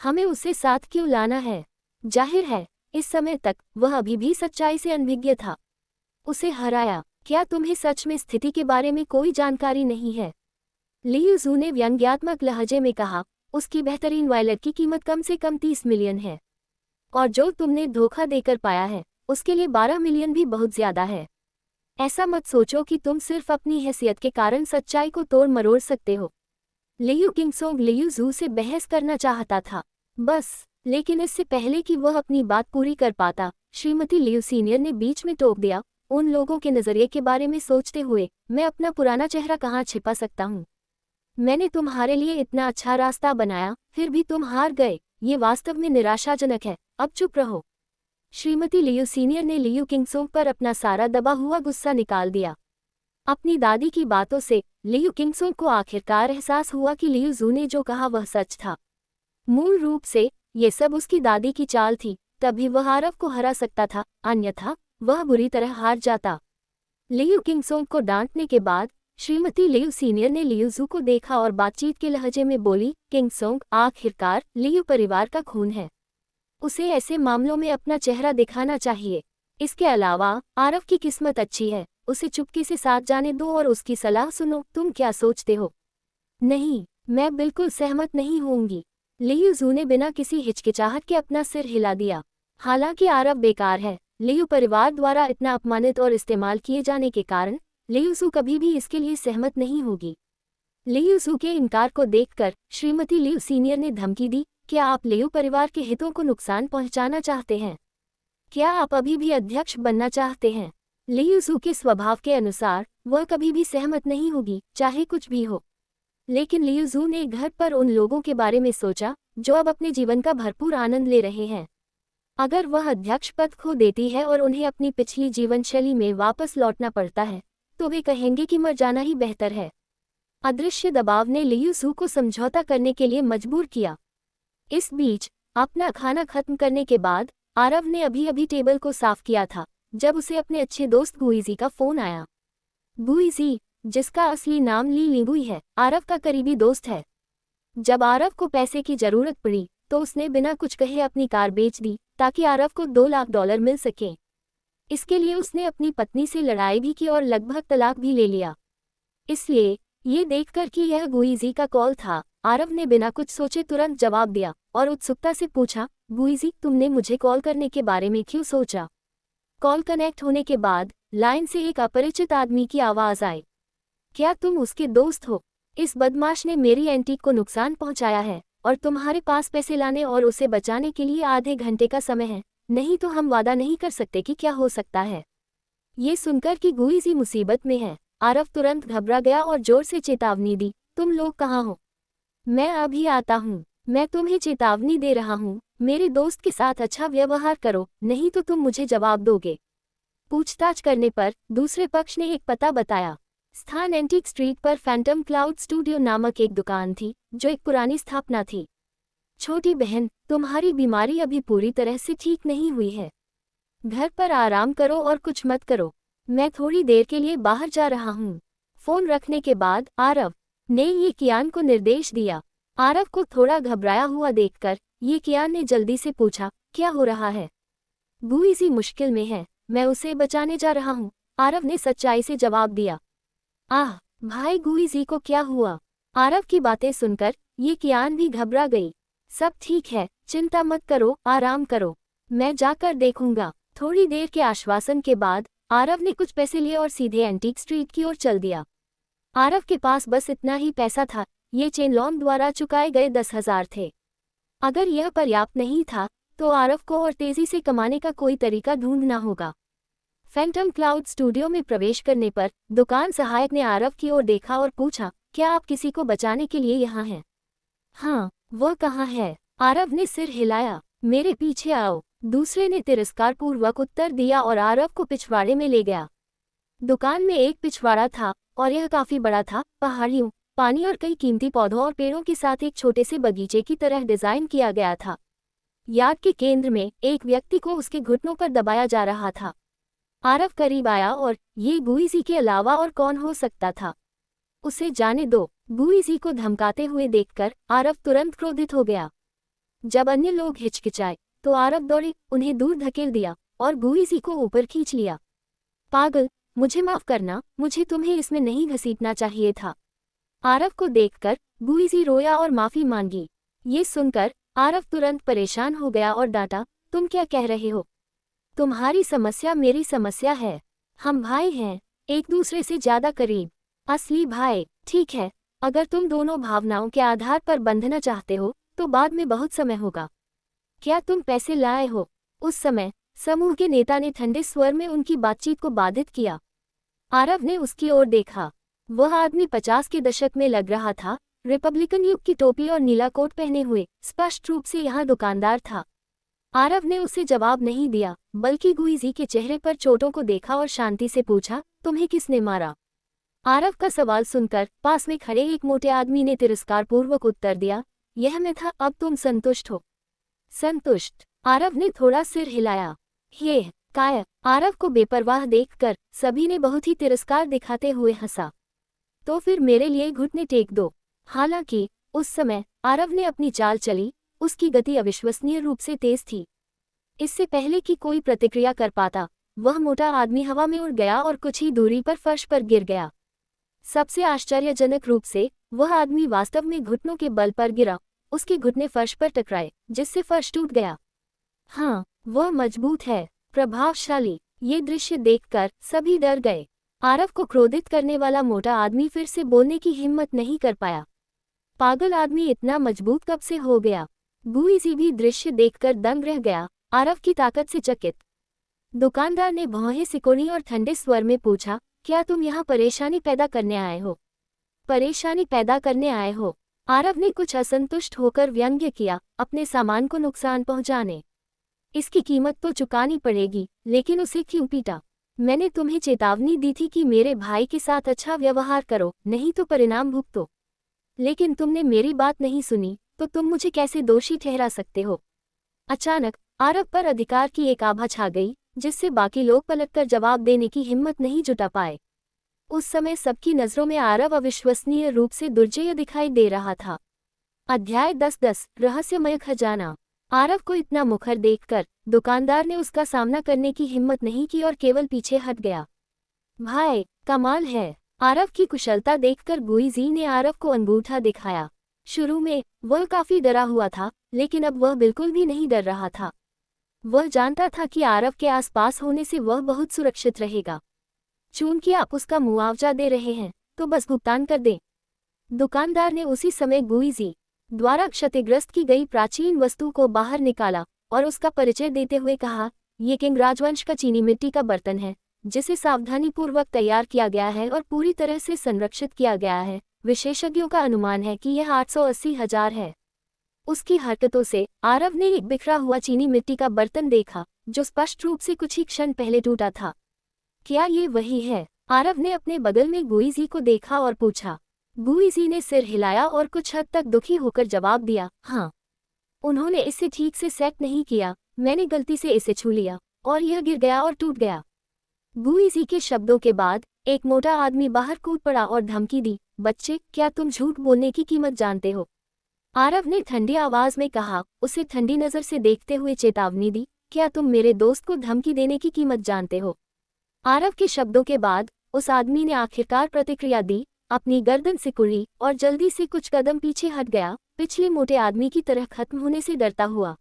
हमें उसे साथ क्यों लाना है? जाहिर है इस समय तक वह अभी भी सच्चाई से अनभिज्ञ था। उसे हराया? क्या तुम्हें सच में स्थिति के बारे में कोई जानकारी नहीं है? लियू जू ने व्यंग्यात्मक लहजे में कहा, उसकी बेहतरीन वायलट की कीमत कम से कम 30 मिलियन है, और जो तुमने धोखा देकर पाया है उसके लिए 12 मिलियन भी बहुत ज्यादा है। ऐसा मत सोचो कि तुम सिर्फ अपनी हैसियत के कारण सच्चाई को तोड़ मरोड़ सकते हो। लियू किंगसोंग लियू जू से बहस करना चाहता था, बस, लेकिन इससे पहले कि वह अपनी बात पूरी कर पाता, श्रीमती लियू सीनियर ने बीच में टोक दिया, उन लोगों के नज़रिए के बारे में सोचते हुए मैं अपना पुराना चेहरा कहाँ छिपा सकता हूँ? मैंने तुम्हारे लिए इतना अच्छा रास्ता बनाया, फिर भी तुम हार गए, ये वास्तव में निराशाजनक है, अब चुप रहो। श्रीमती लियू सीनियर ने लियू किंगसोंग पर अपना सारा दबा हुआ गुस्सा निकाल दिया। अपनी दादी की बातों से लियू किंगसोंग को आखिरकार एहसास हुआ कि लियू जू ने जो कहा वह सच था। मूल रूप से ये सब उसकी दादी की चाल थी, तभी वह आरव को हरा सकता था, अन्यथा वह बुरी तरह हार जाता। लियू किंगसोंग को डांटने के बाद श्रीमती लियू सीनियर ने लियू जू को देखा और बातचीत के लहजे में बोली, किंगसोंग, आखिरकार लियू परिवार का खून है, उसे ऐसे मामलों में अपना चेहरा दिखाना चाहिए। इसके अलावा आरव की किस्मत अच्छी है, उसे चुपके से साथ जाने दो और उसकी सलाह सुनो। तुम क्या सोचते हो? नहीं, मैं बिल्कुल सहमत नहीं होंगी। लियू जू ने बिना किसी हिचकिचाहट के अपना सिर हिला दिया। हालांकि आरव बेकार है, लियू परिवार द्वारा इतना अपमानित और इस्तेमाल किए जाने के कारण लियू जू कभी भी इसके लिए सहमत नहीं होगी। लियू जू के इनकार को देखकर श्रीमती लियू सीनियर ने धमकी दी, क्या आप लियू परिवार के हितों को नुकसान पहुंचाना चाहते हैं? क्या आप अभी भी अध्यक्ष बनना चाहते हैं? लियूजू के स्वभाव के अनुसार वह कभी भी सहमत नहीं होगी, चाहे कुछ भी हो। लेकिन लियूजू ने घर पर उन लोगों के बारे में सोचा जो अब अपने जीवन का भरपूर आनंद ले रहे हैं। अगर वह अध्यक्ष पद खो देती है और उन्हें अपनी पिछली जीवन शैली में वापस लौटना पड़ता है, तो वे कहेंगे कि मर जाना ही बेहतर है। अदृश्य दबाव ने लियूजू को समझौता करने के लिए मजबूर किया। इस बीच अपना खाना खत्म करने के बाद आरव ने अभी अभी टेबल को साफ किया था जब उसे अपने अच्छे दोस्त गुइजी का फोन आया। गुइजी, जिसका असली नाम ली लिंगुई है, आरव का करीबी दोस्त है। जब आरव को पैसे की जरूरत पड़ी तो उसने बिना कुछ कहे अपनी कार बेच दी ताकि आरव को $2 लाख मिल सके। इसके लिए उसने अपनी पत्नी से लड़ाई भी की और लगभग तलाक भी ले लिया। इसलिए ये देखकर कि यह गुइजी का कॉल था, आरव ने बिना कुछ सोचे तुरंत जवाब दिया और उत्सुकता से पूछा, गुइजी, तुमने मुझे कॉल करने के बारे में क्यों सोचा? कॉल कनेक्ट होने के बाद लाइन से एक अपरिचित आदमी की आवाज आई। क्या तुम उसके दोस्त हो? इस बदमाश ने मेरी एंटीक को नुकसान पहुंचाया है और तुम्हारे पास पैसे लाने और उसे बचाने के लिए आधे घंटे का समय है, नहीं तो हम वादा नहीं कर सकते कि क्या हो सकता है। ये सुनकर कि गुइजी मुसीबत में है, आरव तुरंत घबरा गया और जोर से चेतावनी दी, तुम लोग कहाँ हो? मैं अभी आता हूँ। मैं तुम्हें चेतावनी दे रहा हूँ, मेरे दोस्त के साथ अच्छा व्यवहार करो, नहीं तो तुम मुझे जवाब दोगे। पूछताछ करने पर दूसरे पक्ष ने एक पता बताया। स्थान एंटीक स्ट्रीट पर फैंटम क्लाउड स्टूडियो नामक एक दुकान थी जो एक पुरानी स्थापना थी। छोटी बहन, तुम्हारी बीमारी अभी पूरी तरह से ठीक नहीं हुई है। घर पर आराम करो और कुछ मत करो। मैं थोड़ी देर के लिए बाहर जा रहा हूँ। फोन रखने के बाद आरव ने ये कियान को निर्देश दिया। आरव को थोड़ा घबराया हुआ देखकर ये कियान ने जल्दी से पूछा, क्या हो रहा है? गुइजी मुश्किल में है, मैं उसे बचाने जा रहा हूँ, आरव ने सच्चाई से जवाब दिया। आह भाई, गुइजी को क्या हुआ? आरव की बातें सुनकर ये कियान भी घबरा गई। सब ठीक है, चिंता मत करो, आराम करो, मैं जाकर देखूंगा। थोड़ी देर के आश्वासन के बाद आरव ने कुछ पैसे लिए और सीधे एंटीक स्ट्रीट की ओर चल दिया। आरव के पास बस इतना ही पैसा था, ये चेनलॉन द्वारा चुकाए गए 10,000 थे। अगर यह पर्याप्त नहीं था तो आरव को और तेजी से कमाने का कोई तरीका ढूंढना होगा। फैंटम क्लाउड स्टूडियो में प्रवेश करने पर दुकान सहायक ने आरव की ओर देखा और पूछा, क्या आप किसी को बचाने के लिए यहाँ हैं? हाँ, वह कहाँ है? आरव ने सिर हिलाया। मेरे पीछे आओ, दूसरे ने तिरस्कारपूर्वक उत्तर दिया और आरव को पिछवाड़े में ले गया। दुकान में एक पिछवाड़ा था और यह काफी बड़ा था, पहाड़ियों, पानी और कई कीमती पौधों और पेड़ों के साथ एक छोटे से बगीचे की तरह डिजाइन किया गया था। यार्ड के केंद्र में एक व्यक्ति को उसके घुटनों पर दबाया जा रहा था। आरव करीब आया और ये गुइजी के अलावा और कौन हो सकता था? उसे जाने दो। गुइजी को धमकाते हुए देखकर आरव तुरंत क्रोधित हो गया। जब अन्य लोग हिचकिचाए तो आरव दौड़े, उन्हें दूर धकेल दिया और गुइजी को ऊपर खींच लिया। पागल, मुझे माफ करना, मुझे तुम्हें इसमें नहीं घसीटना चाहिए था। आरव को देखकर गुइजी रोया और माफी मांगी। ये सुनकर आरव तुरंत परेशान हो गया और डांटा, तुम क्या कह रहे हो? तुम्हारी समस्या मेरी समस्या है। हम भाई हैं, एक दूसरे से ज्यादा करीब, असली भाई। ठीक है, अगर तुम दोनों भावनाओं के आधार पर बंधना चाहते हो तो बाद में बहुत समय होगा। क्या तुम पैसे लाए हो? उस समय समूह के नेता ने ठंडे स्वर में उनकी बातचीत को बाधित किया। आरव ने उसकी ओर देखा। वह आदमी 50 के दशक में लग रहा था, रिपब्लिकन युग की टोपी और नीला कोट पहने हुए, स्पष्ट रूप से यहाँ दुकानदार था। आरव ने उसे जवाब नहीं दिया, बल्कि गुइजी के चेहरे पर चोटों को देखा और शांति से पूछा, तुम्हें किसने मारा? आरव का सवाल सुनकर पास में खड़े एक मोटे आदमी ने तिरस्कारपूर्वक उत्तर दिया, यह मैं था, अब तुम संतुष्ट हो? संतुष्ट? आरव ने थोड़ा सिर हिलाया। ये काय? आरव को बेपरवाह देखकर सभी ने बहुत ही तिरस्कार दिखाते हुए हंसा। तो फिर मेरे लिए घुटने टेक दो। हालांकि उस समय आरव ने अपनी चाल चली, उसकी गति अविश्वसनीय रूप से तेज थी। इससे पहले कि कोई प्रतिक्रिया कर पाता, वह मोटा आदमी हवा में उड़ गया और कुछ ही दूरी पर फर्श पर गिर गया। सबसे आश्चर्यजनक रूप से वह आदमी वास्तव में घुटनों के बल पर गिरा, उसके घुटने फर्श पर टकराए, जिससे फर्श टूट गया। हाँ, वह मजबूत है, प्रभावशाली। ये दृश्य देखकर सभी डर गए। आरव को क्रोधित करने वाला मोटा आदमी फिर से बोलने की हिम्मत नहीं कर पाया। पागल आदमी इतना मजबूत कब से हो गया? गुइजी भी दृश्य देखकर दंग रह गया, आरव की ताकत से चकित। दुकानदार ने भौहें सिकोड़ी और ठंडे स्वर में पूछा, क्या तुम यहाँ परेशानी पैदा करने आए हो? परेशानी पैदा करने आए हो? आरव ने कुछ असंतुष्ट होकर व्यंग्य किया, अपने सामान को नुकसान पहुंचाने। इसकी कीमत तो चुकानी पड़ेगी, लेकिन उसे क्यों पीटा? मैंने तुम्हें चेतावनी दी थी कि मेरे भाई के साथ अच्छा व्यवहार करो, नहीं तो परिणाम भुगतो। लेकिन तुमने मेरी बात नहीं सुनी, तो तुम मुझे कैसे दोषी ठहरा सकते हो? अचानक आरव पर अधिकार की एक आभा छा गई, जिससे बाकी लोग पलटकर जवाब देने की हिम्मत नहीं जुटा पाए। उस समय सबकी नजरों में आरव अविश्वसनीय रूप से दुर्जय दिखाई दे रहा था। अध्याय 10 रहस्यमय खजाना। आरव को इतना मुखर देखकर दुकानदार ने उसका सामना करने की हिम्मत नहीं की और केवल पीछे हट गया। भाई, कमाल है। आरव की कुशलता देखकर गुईजी ने आरव को अंगूठा दिखाया। शुरू में वह काफी डरा हुआ था, लेकिन अब वह बिल्कुल भी नहीं डर रहा था। वह जानता था कि आरव के आसपास होने से वह बहुत सुरक्षित रहेगा। चूंकि आप उसका मुआवजा दे रहे हैं, तो बस भुगतान कर दें। दुकानदार ने उसी समय गुईजी द्वारा क्षतिग्रस्त की गई प्राचीन वस्तु को बाहर निकाला और उसका परिचय देते हुए कहा, ये किंग राजवंश का चीनी मिट्टी का बर्तन है, जिसे सावधानीपूर्वक तैयार किया गया है और पूरी तरह से संरक्षित किया गया है। विशेषज्ञों का अनुमान है कि यह 880,000 है। उसकी हरकतों से आरव ने एक बिखरा हुआ चीनी मिट्टी का बर्तन देखा, जो स्पष्ट रूप से कुछ ही क्षण पहले टूटा था। क्या ये वही है? आरव ने अपने बगल में गुईजी को देखा और पूछा। गुईजी ने सिर हिलाया और कुछ हद तक दुखी होकर जवाब दिया, हाँ। उन्होंने इसे ठीक से सेट नहीं किया, मैंने गलती से इसे छू लिया और यह गिर गया और टूट गया। गुईजी के शब्दों के बाद एक मोटा आदमी बाहर कूद पड़ा और धमकी दी, बच्चे, क्या तुम झूठ बोलने की कीमत जानते हो? आरव ने ठंडी आवाज में कहा, उसे ठंडी नजर से देखते हुए चेतावनी दी, क्या तुम मेरे दोस्त को धमकी देने की कीमत जानते हो? आरव के शब्दों के बाद उस आदमी ने आखिरकार प्रतिक्रिया दी, अपनी गर्दन सिकुड़ी और जल्दी से कुछ कदम पीछे हट गया, पिछले मोटे आदमी की तरह खत्म होने से डरता हुआ।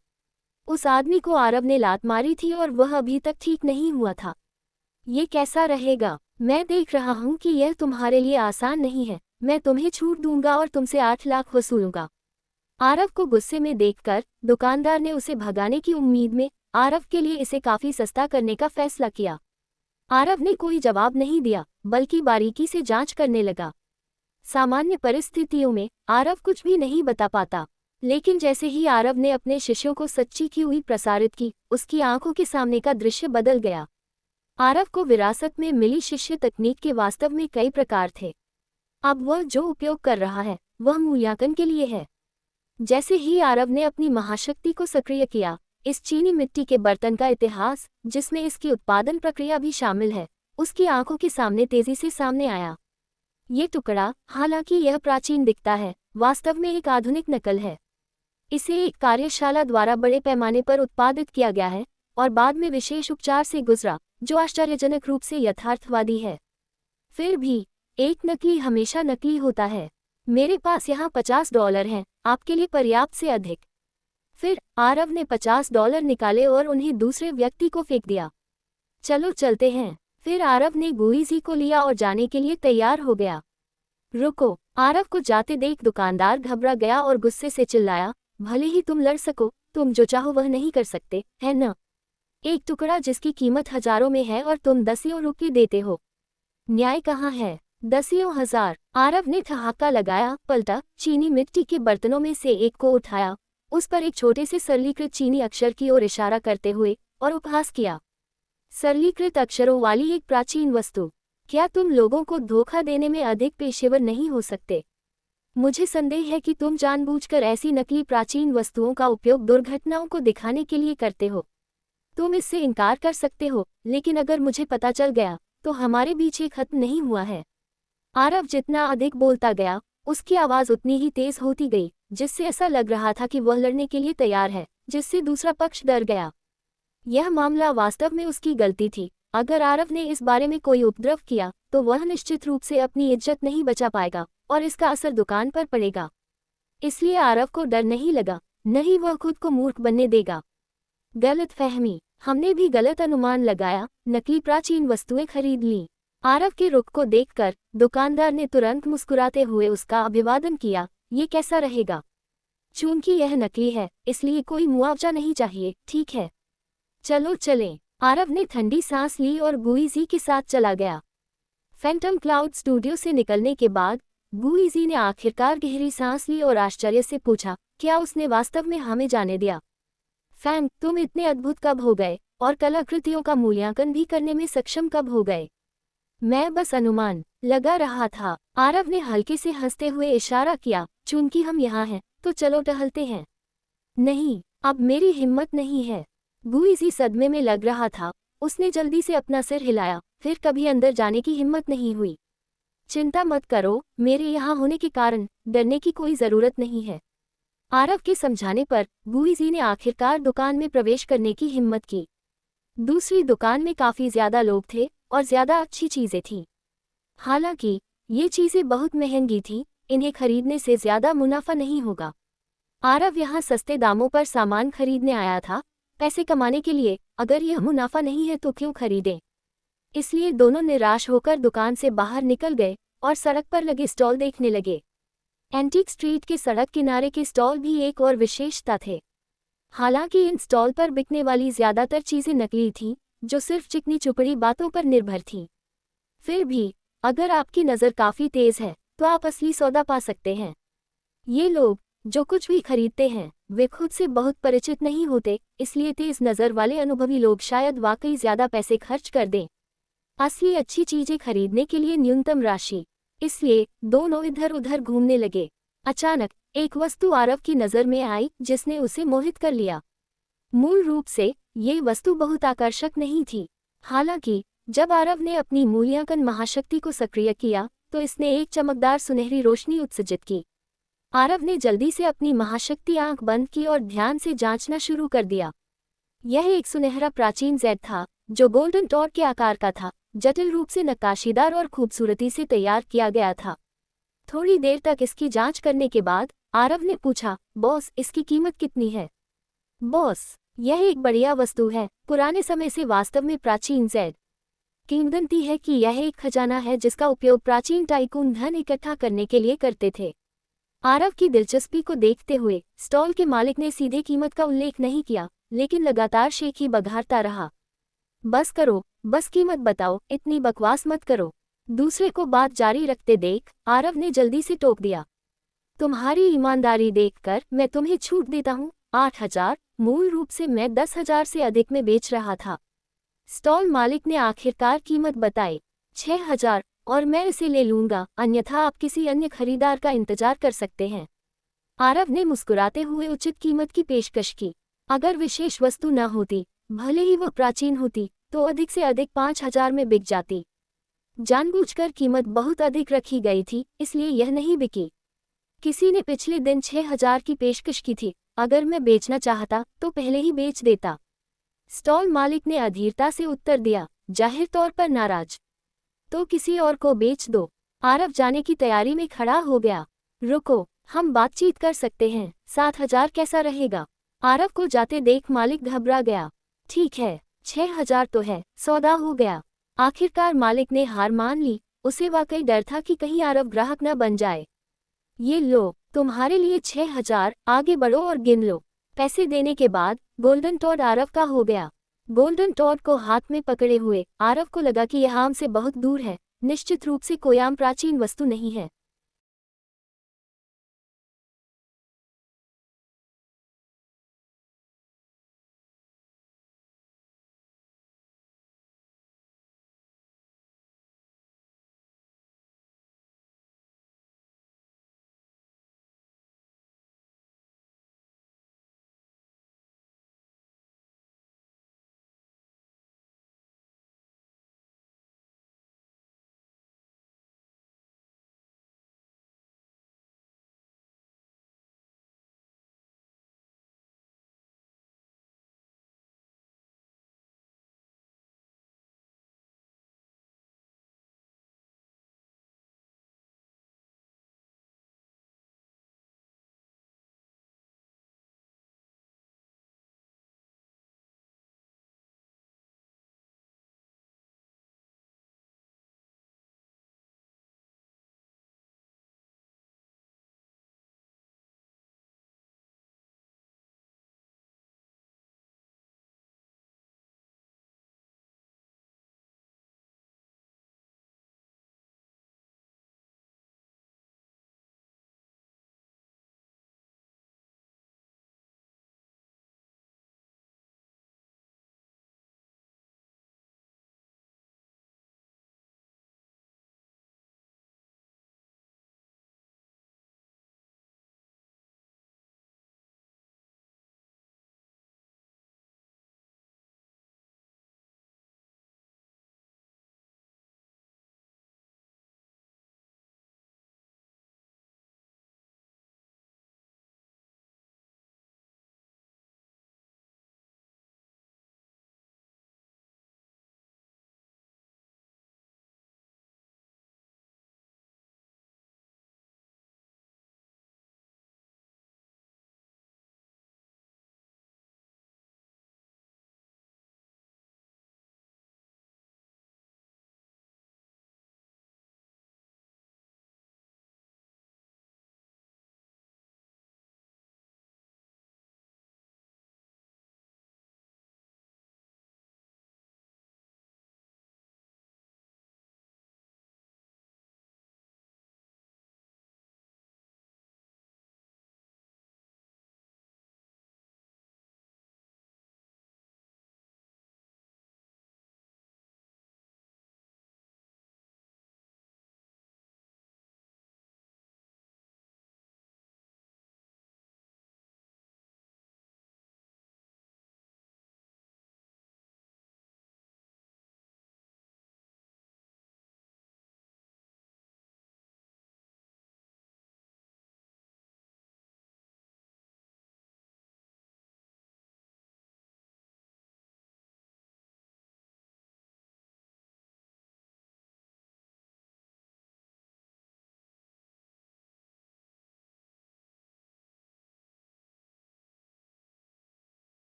उस आदमी को आरव ने लात मारी थी और वह अभी तक ठीक नहीं हुआ था। ये कैसा रहेगा? मैं देख रहा हूं कि यह तुम्हारे लिए आसान नहीं है। मैं तुम्हें छूट दूंगा और तुमसे 8 लाख वसूलूंगा। आरव को गुस्से में देखकर दुकानदार ने उसे भगाने की उम्मीद में आरव के लिए इसे काफी सस्ता करने का फैसला किया। आरव ने कोई जवाब नहीं दिया, बल्कि बारीकी से जांच करने लगा। सामान्य परिस्थितियों में आरव कुछ भी नहीं बता पाता, लेकिन जैसे ही आरव ने अपने शिष्यों को सच्ची की हुई प्रसारित की, उसकी आंखों के सामने का दृश्य बदल गया। आरव को विरासत में मिली शिष्य तकनीक के वास्तव में कई प्रकार थे। अब वह जो उपयोग कर रहा है, वह मूल्यांकन के लिए है। जैसे ही आरव ने अपनी महाशक्ति को सक्रिय किया, इस चीनी मिट्टी के बर्तन का इतिहास, जिसमें इसकी उत्पादन प्रक्रिया भी शामिल है, उसकी आंखों के सामने तेजी से सामने आया। ये टुकड़ा, हालांकि यह प्राचीन दिखता है, वास्तव में एक आधुनिक नकल है। इसे एक कार्यशाला द्वारा बड़े पैमाने पर उत्पादित किया गया है और बाद में विशेष उपचार से गुजरा, जो आश्चर्यजनक रूप से यथार्थवादी है। फिर भी एक नकली हमेशा नकली होता है। मेरे पास यहाँ $50 हैं, आपके लिए पर्याप्त से अधिक। फिर आरव ने $50 निकाले और उन्हें दूसरे व्यक्ति को फेंक दिया। चलो चलते हैं। फिर आरव ने गुईजी को लिया और जाने के लिए तैयार हो गया। रुको! आरव को जाते देख दुकानदार घबरा गया और गुस्से से चिल्लाया, भले ही तुम लड़ सको, तुम जो चाहो वह नहीं कर सकते, है न? एक टुकड़ा जिसकी कीमत हजारों में है और तुम दसियों रुपये देते हो। न्याय कहाँ है? दसियों हजार! आरव ने ठहाका लगाया, पलटा, चीनी मिट्टी के बर्तनों में से एक को उठाया, उस पर एक छोटे से सरलीकृत चीनी अक्षर की ओर इशारा करते हुए और उपहास किया। सरलीकृत अक्षरों वाली एक प्राचीन वस्तु। क्या तुम लोगों को धोखा देने में अधिक पेशेवर नहीं हो सकते? मुझे संदेह है कि तुम जानबूझकर ऐसी नकली प्राचीन वस्तुओं का उपयोग दुर्घटनाओं को दिखाने के लिए करते हो। तुम इससे इनकार कर सकते हो, लेकिन अगर मुझे पता चल गया, तो हमारे बीच ये खत्म नहीं हुआ है। आरव जितना अधिक बोलता गया, उसकी आवाज उतनी ही तेज होती गई, जिससे ऐसा लग रहा था कि वह लड़ने के लिए तैयार है, जिससे दूसरा पक्ष डर गया। यह मामला वास्तव में उसकी गलती थी। अगर आरव ने इस बारे में कोई उपद्रव किया, तो वह निश्चित रूप से अपनी इज्जत नहीं बचा पाएगा और इसका असर दुकान पर पड़ेगा। इसलिए आरव को डर नहीं लगा, नहीं वह खुद को मूर्ख बनने देगा। गलतफहमी। हमने भी गलत अनुमान लगाया, नकली प्राचीन वस्तुएं खरीद लीं। आरव के रुख को देखकर दुकानदार ने तुरंत मुस्कुराते हुए उसका अभिवादन किया, ये कैसा रहेगा? चूंकि यह नकली है, इसलिए कोई मुआवजा नहीं चाहिए, ठीक है? चलो चलें। आरव ने ठंडी सांस ली और गुईजी के साथ चला गया। फैंटम क्लाउड स्टूडियो से निकलने के बाद गुईजी ने आखिरकार गहरी सांस ली और आश्चर्य से पूछा, क्या उसने वास्तव में हमें जाने दिया? फैंग, तुम इतने अद्भुत कब हो गए और कलाकृतियों का मूल्यांकन भी करने में सक्षम कब हो गए? मैं बस अनुमान लगा रहा था। आरव ने हल्के से हंसते हुए इशारा किया, चूंकि हम यहाँ हैं तो चलो टहलते हैं। नहीं, अब मेरी हिम्मत नहीं है। गुईजी सदमे में लग रहा था। उसने जल्दी से अपना सिर हिलाया, फिर कभी अंदर जाने की हिम्मत नहीं हुई। चिंता मत करो, मेरे यहाँ होने के कारण डरने की कोई जरूरत नहीं है। आरव के समझाने पर गुईजी ने आखिरकार दुकान में प्रवेश करने की हिम्मत की। दूसरी दुकान में काफी ज्यादा लोग थे और ज्यादा अच्छी चीजें थीं। हालांकि ये चीजें बहुत महंगी थीं, इन्हें खरीदने से ज्यादा मुनाफा नहीं होगा। आरव यहाँ सस्ते दामों पर सामान खरीदने आया था, पैसे कमाने के लिए। अगर यह मुनाफा नहीं है तो क्यों खरीदें? इसलिए दोनों निराश होकर दुकान से बाहर निकल गए और सड़क पर लगे स्टॉल देखने लगे। एंटीक स्ट्रीट के सड़क किनारे के स्टॉल भी एक और विशेषता थे। हालांकि इन स्टॉल पर बिकने वाली ज्यादातर चीजें नकली थीं, जो सिर्फ चिकनी चुपड़ी बातों पर निर्भर थीं। फिर भी अगर आपकी नज़र काफ़ी तेज़ है तो आप असली सौदा पा सकते हैं। ये लोग जो कुछ भी खरीदते हैं वे खुद से बहुत परिचित नहीं होते, इसलिए तेज़ नज़र वाले अनुभवी लोग शायद वाकई ज़्यादा पैसे खर्च कर दें असली अच्छी चीज़ें खरीदने के लिए न्यूनतम राशि। इसलिए दोनों इधर उधर घूमने लगे। अचानक एक वस्तु आरव की नज़र में आई जिसने उसे मोहित कर लिया। मूल रूप से ये वस्तु बहुत आकर्षक नहीं थी। हालांकि जब आरव ने अपनी मूल्यांकन महाशक्ति को सक्रिय किया तो इसने एक चमकदार सुनहरी रोशनी उत्सर्जित की। आरव ने जल्दी से अपनी महाशक्ति आंख बंद की और ध्यान से जांचना शुरू कर दिया। यह एक सुनहरा प्राचीन जेड था जो गोल्डन टॉर के आकार का था, जटिल रूप से नक्काशीदार और खूबसूरती से तैयार किया गया था। थोड़ी देर तक इसकी जांच करने के बाद आरव ने पूछा, बॉस, इसकी कीमत कितनी है? बॉस, यह एक बढ़िया वस्तु है, पुराने समय से वास्तव में प्राचीन जेड किंवदंती है कि यह एक खजाना है जिसका उपयोग प्राचीन टाइकून धन इकट्ठा करने के लिए करते थे। आरव की दिलचस्पी को देखते हुए स्टॉल के मालिक ने सीधे कीमत का उल्लेख नहीं किया, लेकिन लगातार शेख ही बघारता रहा। बस करो, बस कीमत बताओ, इतनी बकवास मत करो। दूसरे को बात जारी रखते देख आरव ने जल्दी से टोक दिया, तुम्हारी ईमानदारी देखकर मैं तुम्हें छूट देता हूँ, 8,000। मूल रूप से मैं 10,000 से अधिक में बेच रहा था। स्टॉल मालिक ने आखिरकार कीमत बताई, 6,000, और मैं इसे ले लूंगा, अन्यथा आप किसी अन्य खरीदार का इंतजार कर सकते हैं। आरव ने मुस्कुराते हुए उचित कीमत की पेशकश की। अगर विशेष वस्तु न होती, भले ही वह प्राचीन होती, तो अधिक से अधिक 5,000 में बिक जाती। जानबूझकर कीमत बहुत अधिक रखी गई थी, इसलिए यह नहीं बिकी। किसी ने पिछले दिन 6,000 की पेशकश की थी, अगर मैं बेचना चाहता तो पहले ही बेच देता। स्टॉल मालिक ने अधीरता से उत्तर दिया, जाहिर तौर पर नाराज। तो किसी और को बेच दो। आरव जाने की तैयारी में खड़ा हो गया। रुको, हम बातचीत कर सकते हैं, 7,000 कैसा रहेगा? आरव को जाते देख मालिक घबरा गया। ठीक है, 6,000 तो है, सौदा हो गया। आखिरकार मालिक ने हार मान ली। उसे वाकई डर था कि कहीं आरव ग्राहक न बन जाए। ये लो, तुम्हारे लिए 6,000, आगे बढ़ो और गिन लो। पैसे देने के बाद गोल्डन टॉड आरव का हो गया। गोल्डन टॉड को हाथ में पकड़े हुए आरव को लगा कि यह आम से बहुत दूर है, निश्चित रूप से कोई आम प्राचीन वस्तु नहीं है।